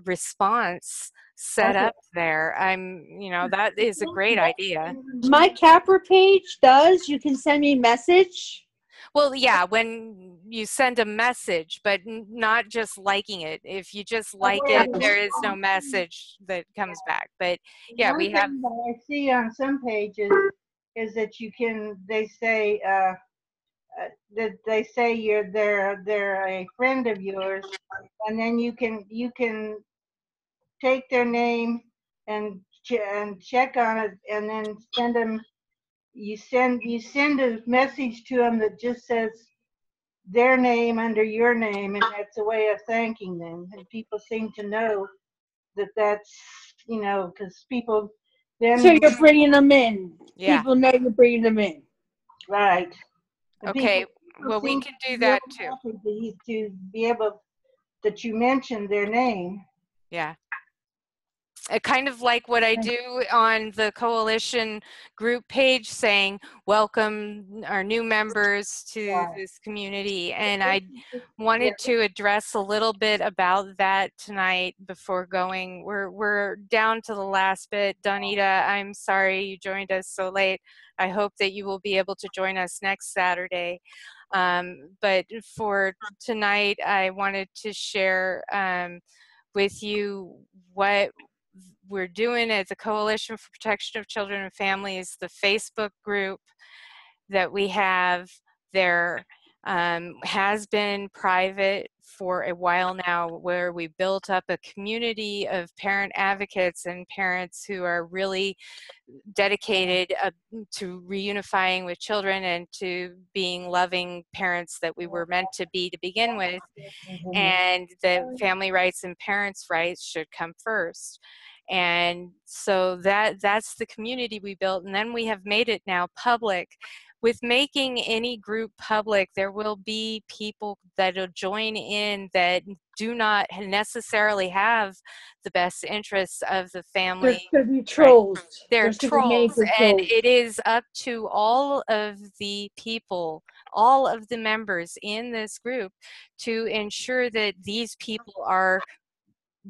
A: response set up there. That is a great idea.
D: My Capra page does. You can send me a message.
A: Well, yeah, when you send a message, but not just liking it. If you just like it, there is no message that comes back. But yeah, we have.
E: One thing that I see on some pages is that they say they're a friend of yours, and then you can take their name and check on it, and then send them. You send a message to them that just says their name under your name, and that's a way of thanking them. And people seem to know that's because people then.
D: So you're bringing them in.
A: Yeah.
D: People know you're bringing them in.
E: Right.
A: Okay. Well, we can do that too.
E: To be able that you mentioned their name.
A: Yeah. Kind of like what I do on the coalition group page, saying welcome our new members to this community. And I wanted to address a little bit about that tonight before going. We're down to the last bit. Donita, I'm sorry you joined us so late. I hope that you will be able to join us next Saturday. But for tonight, I wanted to share with you what we're doing at the Coalition for Protection of Children and Families, the Facebook group that we have there has been private for a while now, where we built up a community of parent advocates and parents who are really dedicated to reunifying with children and to being loving parents that we were meant to be to begin with. And the family rights and parents' rights should come first. And so that's the community we built. And then we have made it now public. With making any group public, there will be people that'll join in that do not necessarily have the best interests of the family.
D: There's going to be trolls.
A: Right. They're trolls, and
D: trolls.
A: it is up to all of the people, all of the members in this group, to ensure that these people are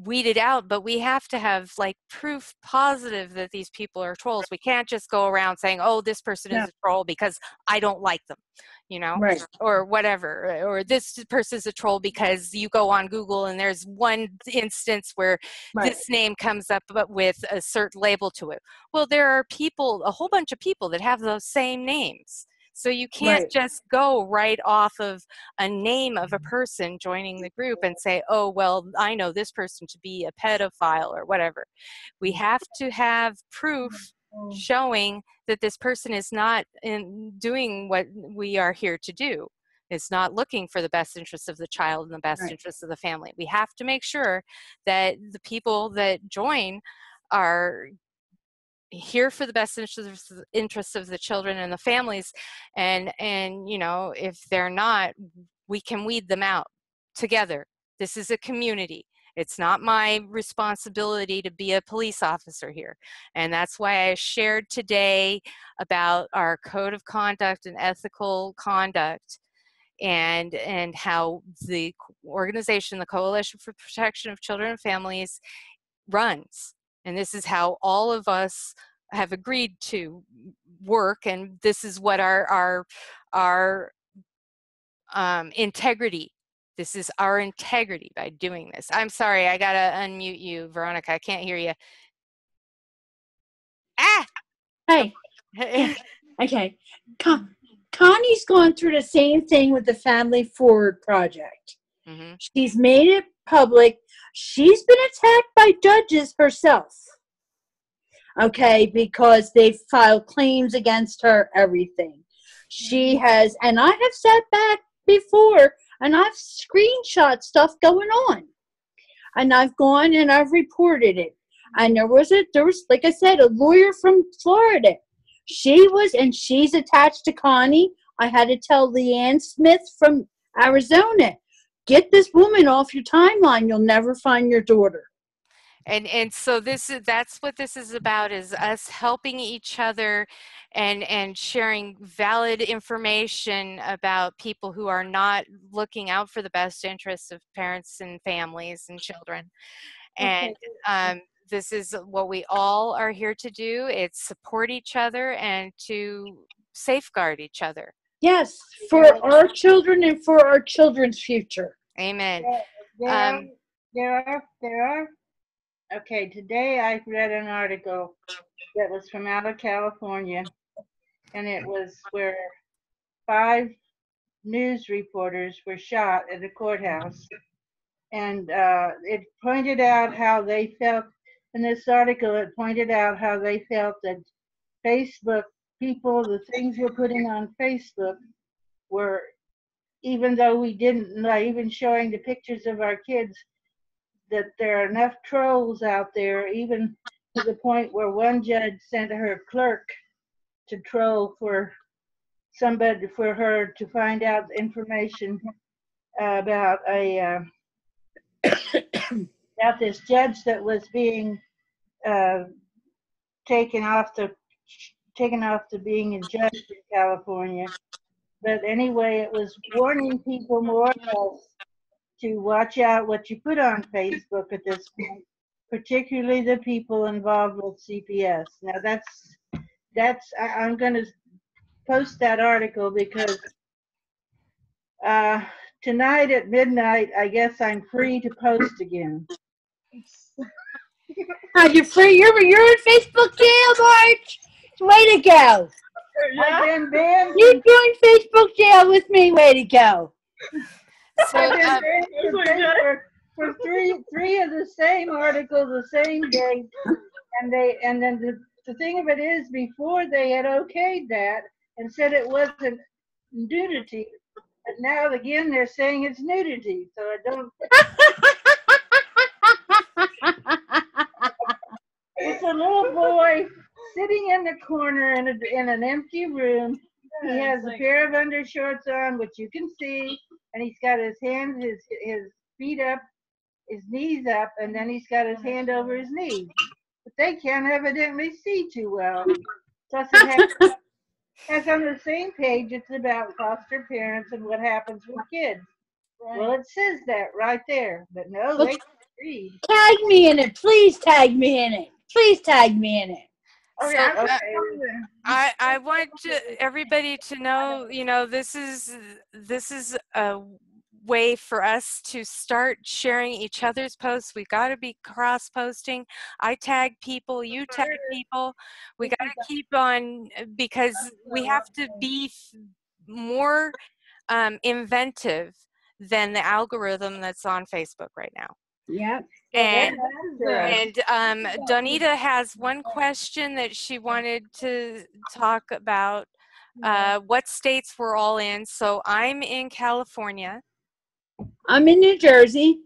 A: weeded out. But we have to have like proof positive that these people are trolls. We can't just go around saying, oh, this person is a troll because I don't like them,
D: right,
A: or whatever, or this person is a troll because you go on Google and there's one instance where this name comes up but with a certain label to it. Well, there are people, a whole bunch of people that have those same names. So you can't just go right off of a name of a person joining the group and say, oh, well, I know this person to be a pedophile or whatever. We have to have proof showing that this person is not doing what we are here to do. It's not looking for the best interests of the child and the best interests of the family. We have to make sure that the people that join are here for the best interests of the children and the families, and if they're not, we can weed them out together. This is a community, It's not my responsibility to be a police officer here. And that's why I shared today about our code of conduct and ethical conduct, and how the organization, the Coalition for Protection of Children and Families, runs. And this is how all of us have agreed to work, and this is what our integrity. This is our integrity by doing this. I'm sorry, I gotta unmute you, Veronica. I can't hear you. Ah!
D: Hey. Yeah. Okay. Connie's going through the same thing with the Family Forward project.
A: Mm-hmm.
D: She's made it public. She's been attacked by judges herself. Okay, because they filed claims against her, everything. She has, and I have sat back before and I've screenshot stuff going on. And I've gone and I've reported it. And there was, like I said, a lawyer from Florida. She's attached to Connie. I had to tell Leanne Smith from Arizona, get this woman off your timeline. You'll never find your daughter.
A: And so that's what this is about, is us helping each other and sharing valid information about people who are not looking out for the best interests of parents and families and children. And this is what we all are here to do. It's support each other and to safeguard each other.
D: Yes, for our children and for our children's future.
A: Amen.
E: There are. Okay, today I read an article that was from out of California, and it was where 5 news reporters were shot at a courthouse. And it pointed out how they felt, in this article, it pointed out how they felt that Facebook people, the things we're putting on Facebook were, even though we didn't, even showing the pictures of our kids, that there are enough trolls out there, even to the point where one judge sent her clerk to troll for somebody, for her to find out information about about this judge that was being taken off to being a judge in California. But anyway, it was warning people more or less to watch out what you put on Facebook at this point, particularly the people involved with CPS. Now I'm going to post that article because tonight at midnight, I guess I'm free to post again.
D: You're free? You're in Facebook jail, Marge? Way to go.
E: I've been banned.
D: You joined Facebook jail with me. Way to go.
A: So,
E: I've been banned for three of the same article the same day, and then the thing of it is, before they had okayed that and said it wasn't nudity, but now again they're saying it's nudity. So I don't. It's a little boy sitting in the corner in an empty room. He has a pair of undershorts on, which you can see, and he's got his hands, his feet up, his knees up, and then he's got his hand over his knees. But they can't evidently see too well. Plus, as on the same page, it's about foster parents and what happens with kids. Right. Well, it says that right there, but no, they can't read.
D: Tag me in it. Please tag me in it. Please tag me in it.
A: So, I want everybody to know, this is a way for us to start sharing each other's posts. We got to be cross-posting. I tag people, you tag people. We got to keep on, because we have to be more inventive than the algorithm that's on Facebook right now.
D: Yeah.
A: And Donita has one question that she wanted to talk about. What states we're all in. So I'm in California.
D: I'm in New Jersey.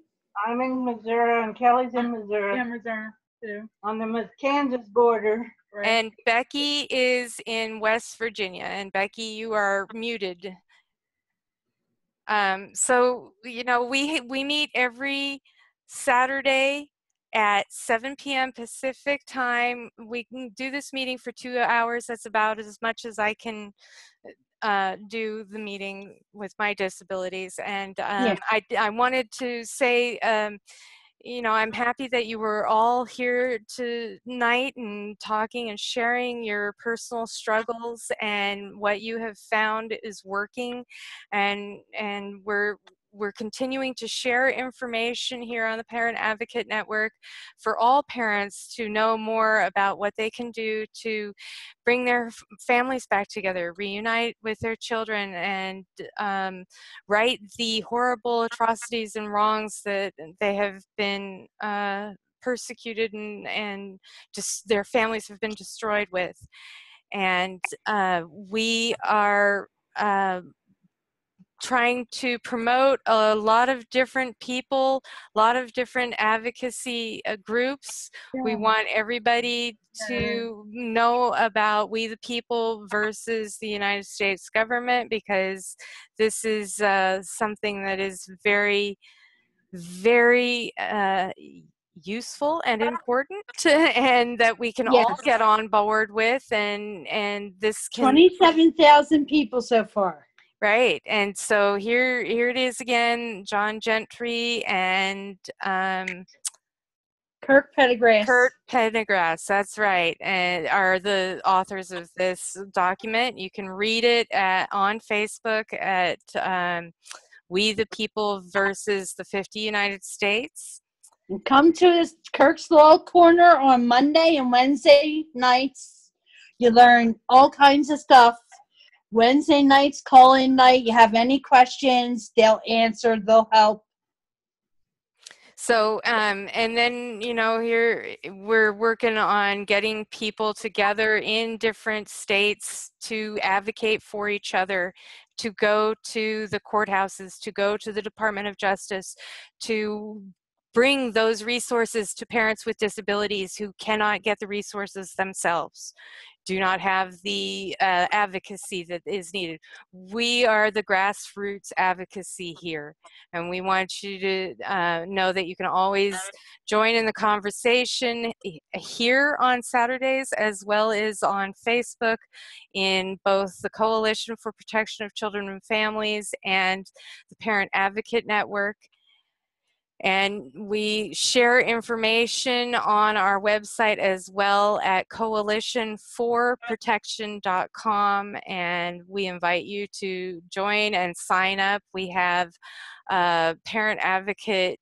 E: I'm in Missouri, and Kelly's in Missouri.
C: Yeah, Missouri too.
E: On the Kansas border.
C: Right.
A: And Becky is in West Virginia. And Becky, you are muted. So we meet every Saturday at 7 p.m. Pacific time. We can do this meeting for 2 hours. That's about as much as I can do the meeting with my disabilities. And I wanted to say, you know, I'm happy that you were all here tonight and talking and sharing your personal struggles and what you have found is working. And we're continuing to share information here on the Parent Advocate Network for all parents to know more about what they can do to bring their families back together, reunite with their children, and right the horrible atrocities and wrongs that they have been persecuted and just their families have been destroyed with. And we are trying to promote a lot of different people, a lot of different advocacy groups. We want everybody to know about We the People versus the United States government, because this is something that is very, very useful and important and that we can all get on board with, and this can
D: 27,000 people so far.
A: Right, and so here it is again, John Gentry and
D: Kurt Pendergrass.
A: Kurt Pendergrass, that's right, and are the authors of this document. You can read it on Facebook at We the People versus the 50 United States.
D: And come to this Kirk's Law Corner on Monday and Wednesday nights. You learn all kinds of stuff. Wednesday nights, call-in night. You have any questions, they'll answer, they'll help.
A: So, and then, you know, here we're working on getting people together in different states to advocate for each other, to go to the courthouses, to go to the Department of Justice, to bring those resources to parents with disabilities who cannot get the resources themselves, do not have the advocacy that is needed. We are the grassroots advocacy here, and we want you to know that you can always join in the conversation here on Saturdays as well as on Facebook in both the Coalition for Protection of Children and Families and the Parent Advocate Network. And we share information on our website as well at coalitionforprotection.com, and we invite you to join and sign up. We have a parent advocate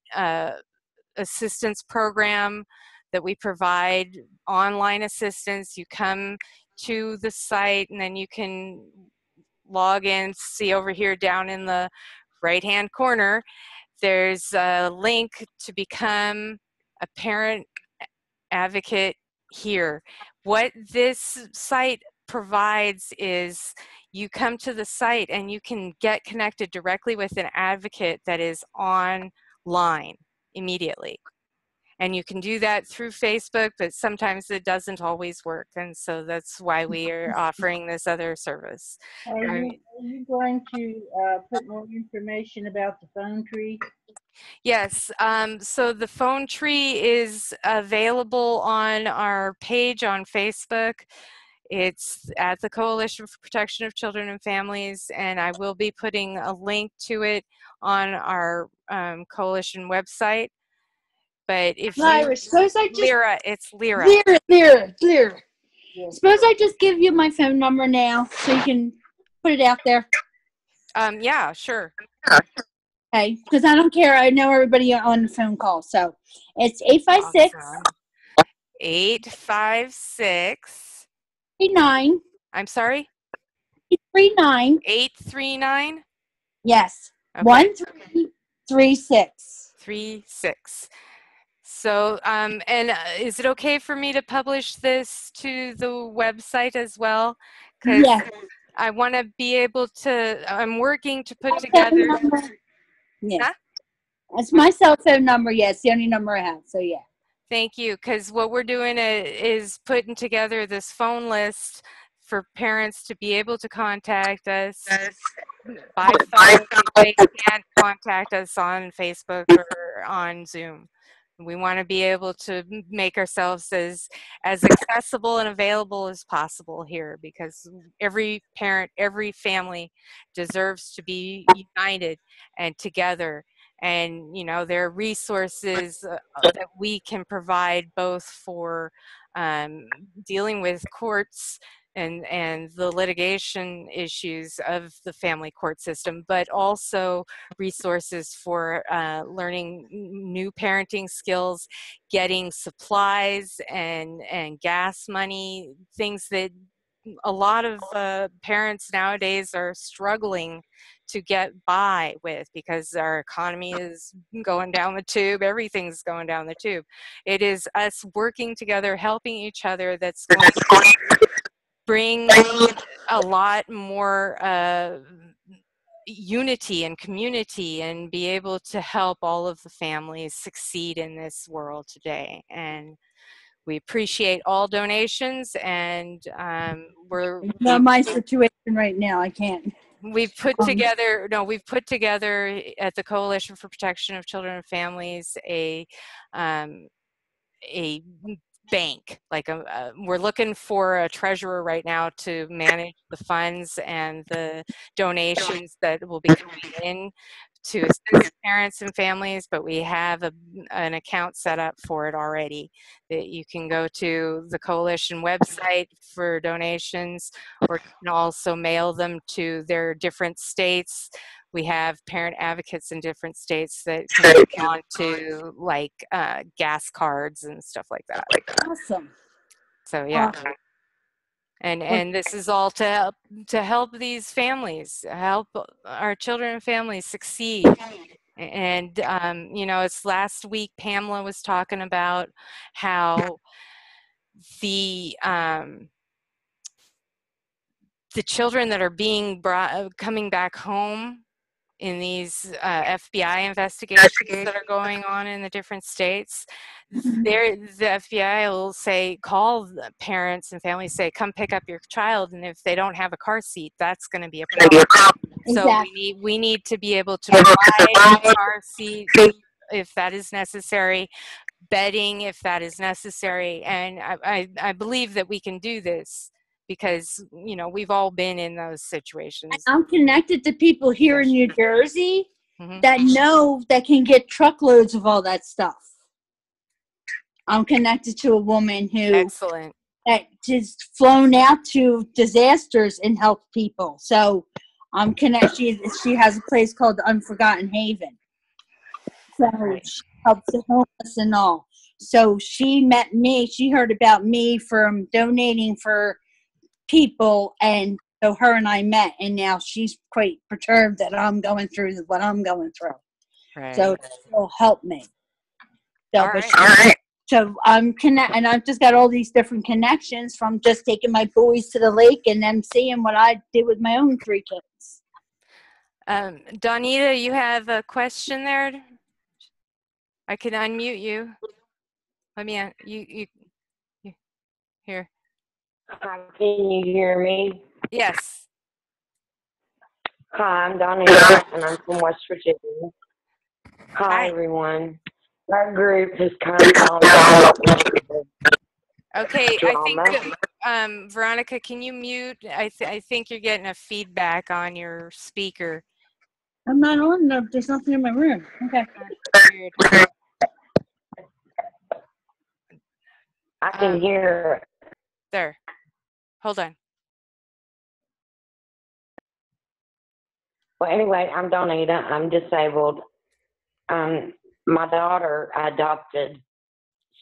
A: assistance program that we provide, online assistance. You come to the site and then you can log in. See over here down in the right-hand corner, there's a link to become a parent advocate here. What this site provides is you come to the site and you can get connected directly with an advocate that is online immediately. And you can do that through Facebook, but sometimes it doesn't always work. And so that's why we are offering this other service.
E: Are you going to put more information about the phone tree?
A: Yes, so the phone tree is available on our page on Facebook. It's at the Coalition for Protection of Children and Families, and I will be putting a link to it on our coalition website. But if
D: Lyra, suppose I just
A: Lyra, it's Lyra.
D: Lyra.
E: Yeah.
D: Suppose I just give you my phone number now so you can put it out there.
A: Yeah, sure.
D: Okay, because I don't care. I know everybody on the phone call. So it's 856
A: Awesome. 856
D: 39.
A: I'm sorry?
D: 839.
A: 839?
D: Yes.
A: Okay.
D: 1336.
A: 36. So, and is it okay for me to publish this to the website as well? Because I want to be able to, I'm working to put together.
D: Yeah.
A: Huh?
D: That's my cell phone number. Yes, the only number I have. So, yeah.
A: Thank you. Because what we're doing is putting together this phone list for parents to be able to contact us by phone. They can't contact us on Facebook or on Zoom. We want to be able to make ourselves as accessible and available as possible here, because every parent, every family deserves to be united and together. And, you know, there are resources that we can provide both for dealing with courts and the litigation issues of the family court system, but also resources for learning new parenting skills, getting supplies and gas money, things that a lot of parents nowadays are struggling to get by with because our economy is going down the tube. Everything's going down the tube. It is us working together, helping each other, that's going to bring a lot more unity and community, and be able to help all of the families succeed in this world today. And we appreciate all donations, and
D: Not my situation right now. I can't.
A: we've put together at the Coalition for Protection of Children and Families a bank. Like we're looking for a treasurer right now to manage the funds and the donations that will be coming in to assist parents and families, but we have an account set up for it already, that you can go to the coalition website for donations, or you can also mail them to their different states. We have parent advocates in different states that can go on to like gas cards and stuff like that.
D: Awesome.
A: So yeah.
D: Awesome.
A: And this is all to help these families, help our children and families succeed. And you know, it's last week Pamela was talking about how the children that are being coming back home in these FBI investigations that are going on in the different states, the FBI will say, call the parents and families, say, come pick up your child, and if they don't have a car seat, that's going to be a problem. So we need to be able to provide a car seat if that is necessary, bedding if that is necessary, and I believe that we can do this, because, you know, we've all been in those situations.
D: I'm connected to people here in New Jersey that can get truckloads of all that stuff. I'm connected to a woman who that just flown out to disasters and helped people. So I'm connected. She has a place called the Unforgotten Haven. So she helps the homeless and all. So she met me. She heard about me from donating for people, and so her and I met, and now she's quite perturbed that I'm going through what I'm going through.
A: Right.
D: So she'll help me. So, so I'm and I've just got all these different connections from just taking my boys to the lake and them seeing what I did with my own 3 kids.
A: Donita, you have a question there? I can unmute you. Let me you here.
F: Can you hear me?
A: Yes.
F: Hi, I'm Donita, and I'm from West Virginia. Hi, everyone. Our group has kind of gone down.
A: Okay, I think, Veronica, can you mute? I think you're getting a feedback on your speaker.
D: I'm not on. No, there's nothing in my room. Okay.
A: Weird.
F: I can hear.
A: There. Hold on.
F: Well, anyway, I'm Donita. I'm disabled. My daughter I adopted.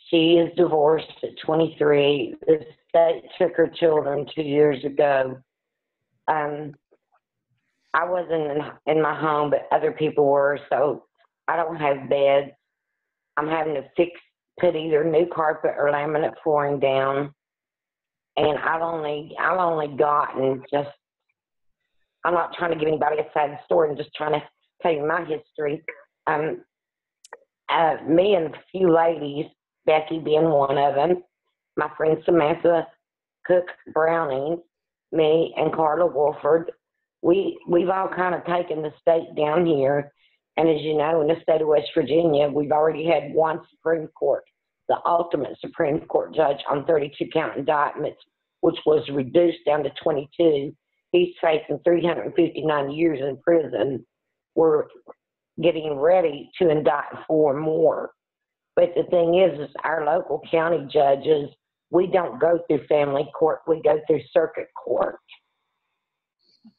F: She is divorced at 23. The state took her children 2 years ago. I wasn't in my home, but other people were, so I don't have beds. I'm having to put either new carpet or laminate flooring down. And I've only gotten just, I'm not trying to give anybody a sad story, I'm just trying to tell you my history. Me and a few ladies, Becky being one of them, my friend Samantha cooked brownies, me and Carla Wolford, we've all kind of taken the state down here. And as you know, in the state of West Virginia, we've already had one Supreme Court, the ultimate Supreme Court judge on 32 count indictments, which was reduced down to 22. He's facing 359 years in prison. We're getting ready to indict 4 more. But the thing is our local county judges, we don't go through family court, we go through circuit court.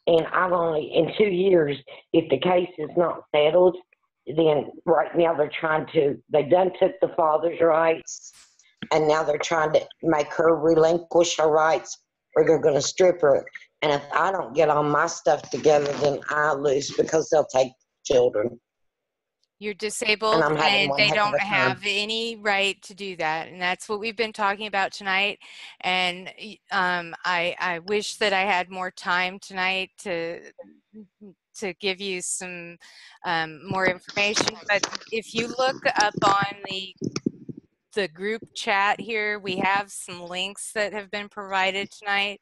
F: And I've only, in 2 years, if the case is not settled, then right now they done took the father's rights, and now they're trying to make her relinquish her rights, or they're going to strip her. And if I don't get all my stuff together, then I lose because they'll take children.
A: You're disabled and they don't have any right to do that. And that's what we've been talking about tonight. And I wish that I had more time tonight to give you some more information. But if you look up on the group chat here, we have some links that have been provided tonight.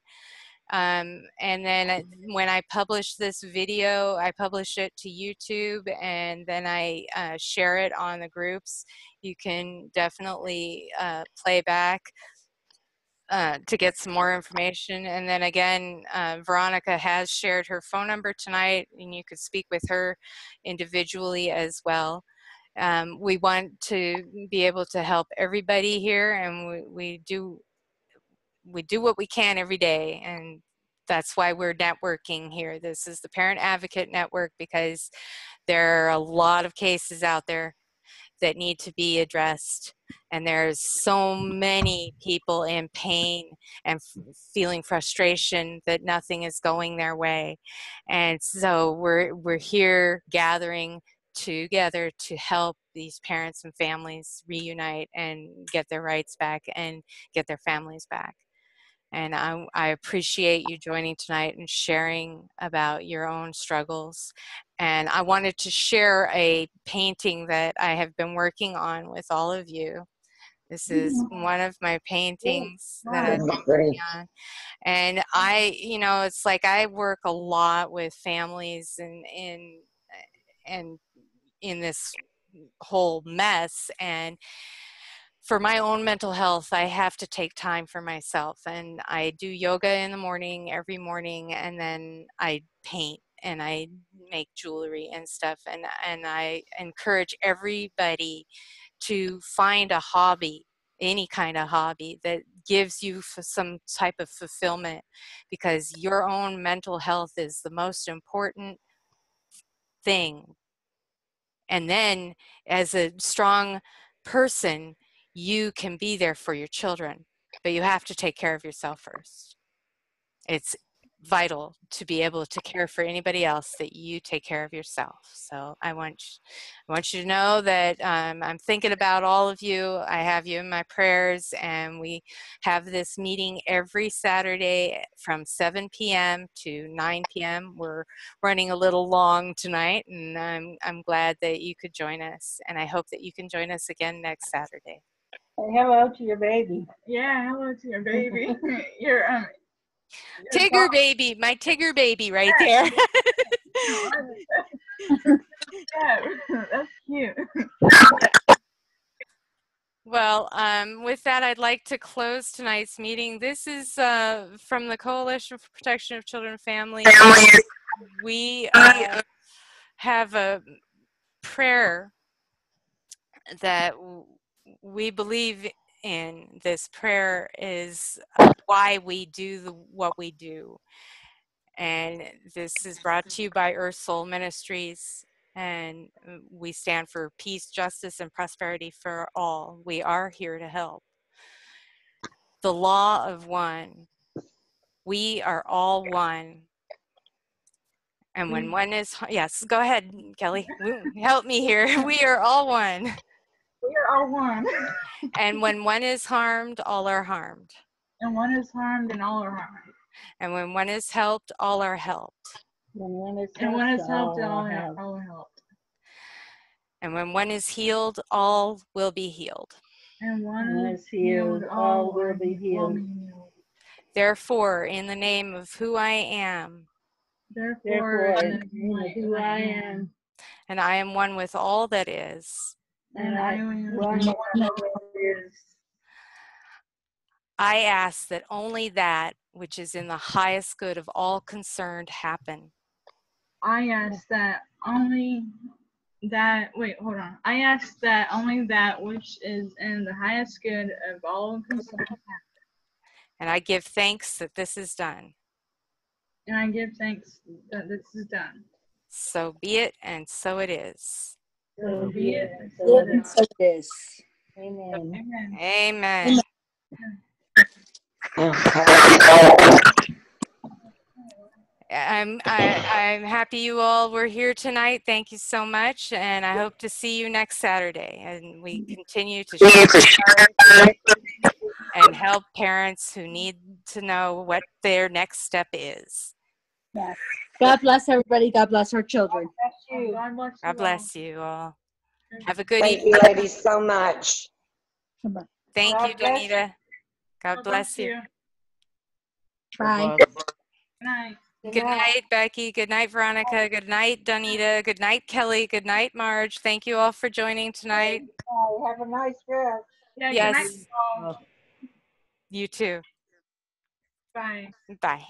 A: And then when I publish this video, I publish it to YouTube, and then I share it on the groups. You can definitely play back to get some more information. And then again, Veronica has shared her phone number tonight, and you could speak with her individually as well. We want to be able to help everybody here, and we do what we can every day, and that's why we're networking here. This is the Parent Advocate Network, because there are a lot of cases out there that need to be addressed, and there's so many people in pain and feeling frustration that nothing is going their way. And so we're here gathering together to help these parents and families reunite and get their rights back and get their families back. And I appreciate you joining tonight and sharing about your own struggles. And I wanted to share a painting that I have been working on with all of you. This is one of my paintings that I've been working on. And it's like I work a lot with families and in this whole mess. And for my own mental health, I have to take time for myself, and I do yoga in the morning, every morning, and then I paint and I make jewelry and stuff, and I encourage everybody to find a hobby, any kind of hobby that gives you some type of fulfillment, because your own mental health is the most important thing. And then as a strong person, you can be there for your children, but you have to take care of yourself first. It's vital to be able to care for anybody else that you take care of yourself. So I want you to know that I'm thinking about all of you. I have you in my prayers, and we have this meeting every Saturday from 7 p.m. to 9 p.m. We're running a little long tonight, and I'm glad that you could join us, and I hope that you can join us again next Saturday.
E: Say hello to your baby.
C: Yeah, hello to your baby. Your
A: Tigger baby, my Tigger baby right there.
C: Yeah, that's cute.
A: Well, with that, I'd like to close tonight's meeting. This is from the Coalition for Protection of Children and Families. We have a prayer that we believe in. This prayer is why we do what we do. And this is brought to you by Earth Soul Ministries, and we stand for peace, justice, and prosperity for all. We are here to help. The law of one. We are all one. And when one is, yes, go ahead, Kelly. Help me here. We are all one.
C: We are all one.
A: And when one is harmed, all are harmed.
C: And one is harmed, and all are harmed.
A: And when one is helped, all are helped.
E: When one is
C: helped, all are helped.
A: And when one is healed, all will be healed.
C: And one is healed, all will be healed.
A: Therefore, in the name of who I am,
C: Therefore,
E: Therefore,
C: in
E: in who I am,
A: and I am one with all that is.
C: and I am
E: one
C: one
E: that
C: is.
A: I ask that only that which is in the highest good of all concerned happen.
C: I ask that only that, wait, hold on. I ask that only that which is in the highest good of all concerned happen.
A: And I give thanks that this is done.
C: And I give thanks that this is done.
A: So be it, and so it is.
C: So be it, and so
E: so
C: it is.
D: So it is.
E: Amen.
C: Amen.
A: Amen. I'm happy you all were here tonight. Thank you so much, and I hope to see you next Saturday. And we continue to share and help parents who need to know what their next step is.
D: Yeah. God bless everybody. God bless our children.
C: God bless you.
A: God bless you all. Have a good
F: Thank
A: evening.
F: you, ladies, so much.
A: Thank
E: God
A: you,
E: bless you.
A: Donita. God bless you.
D: Bye.
C: Good night.
A: Good night, Becky. Good night, Veronica. Good night, Donita. Good night, Kelly. Good night, Marge. Thank you all for joining tonight.
E: Have a nice rest.
C: Yeah,
A: Yes.
C: good night, all.
A: You too.
C: Bye.
A: Bye.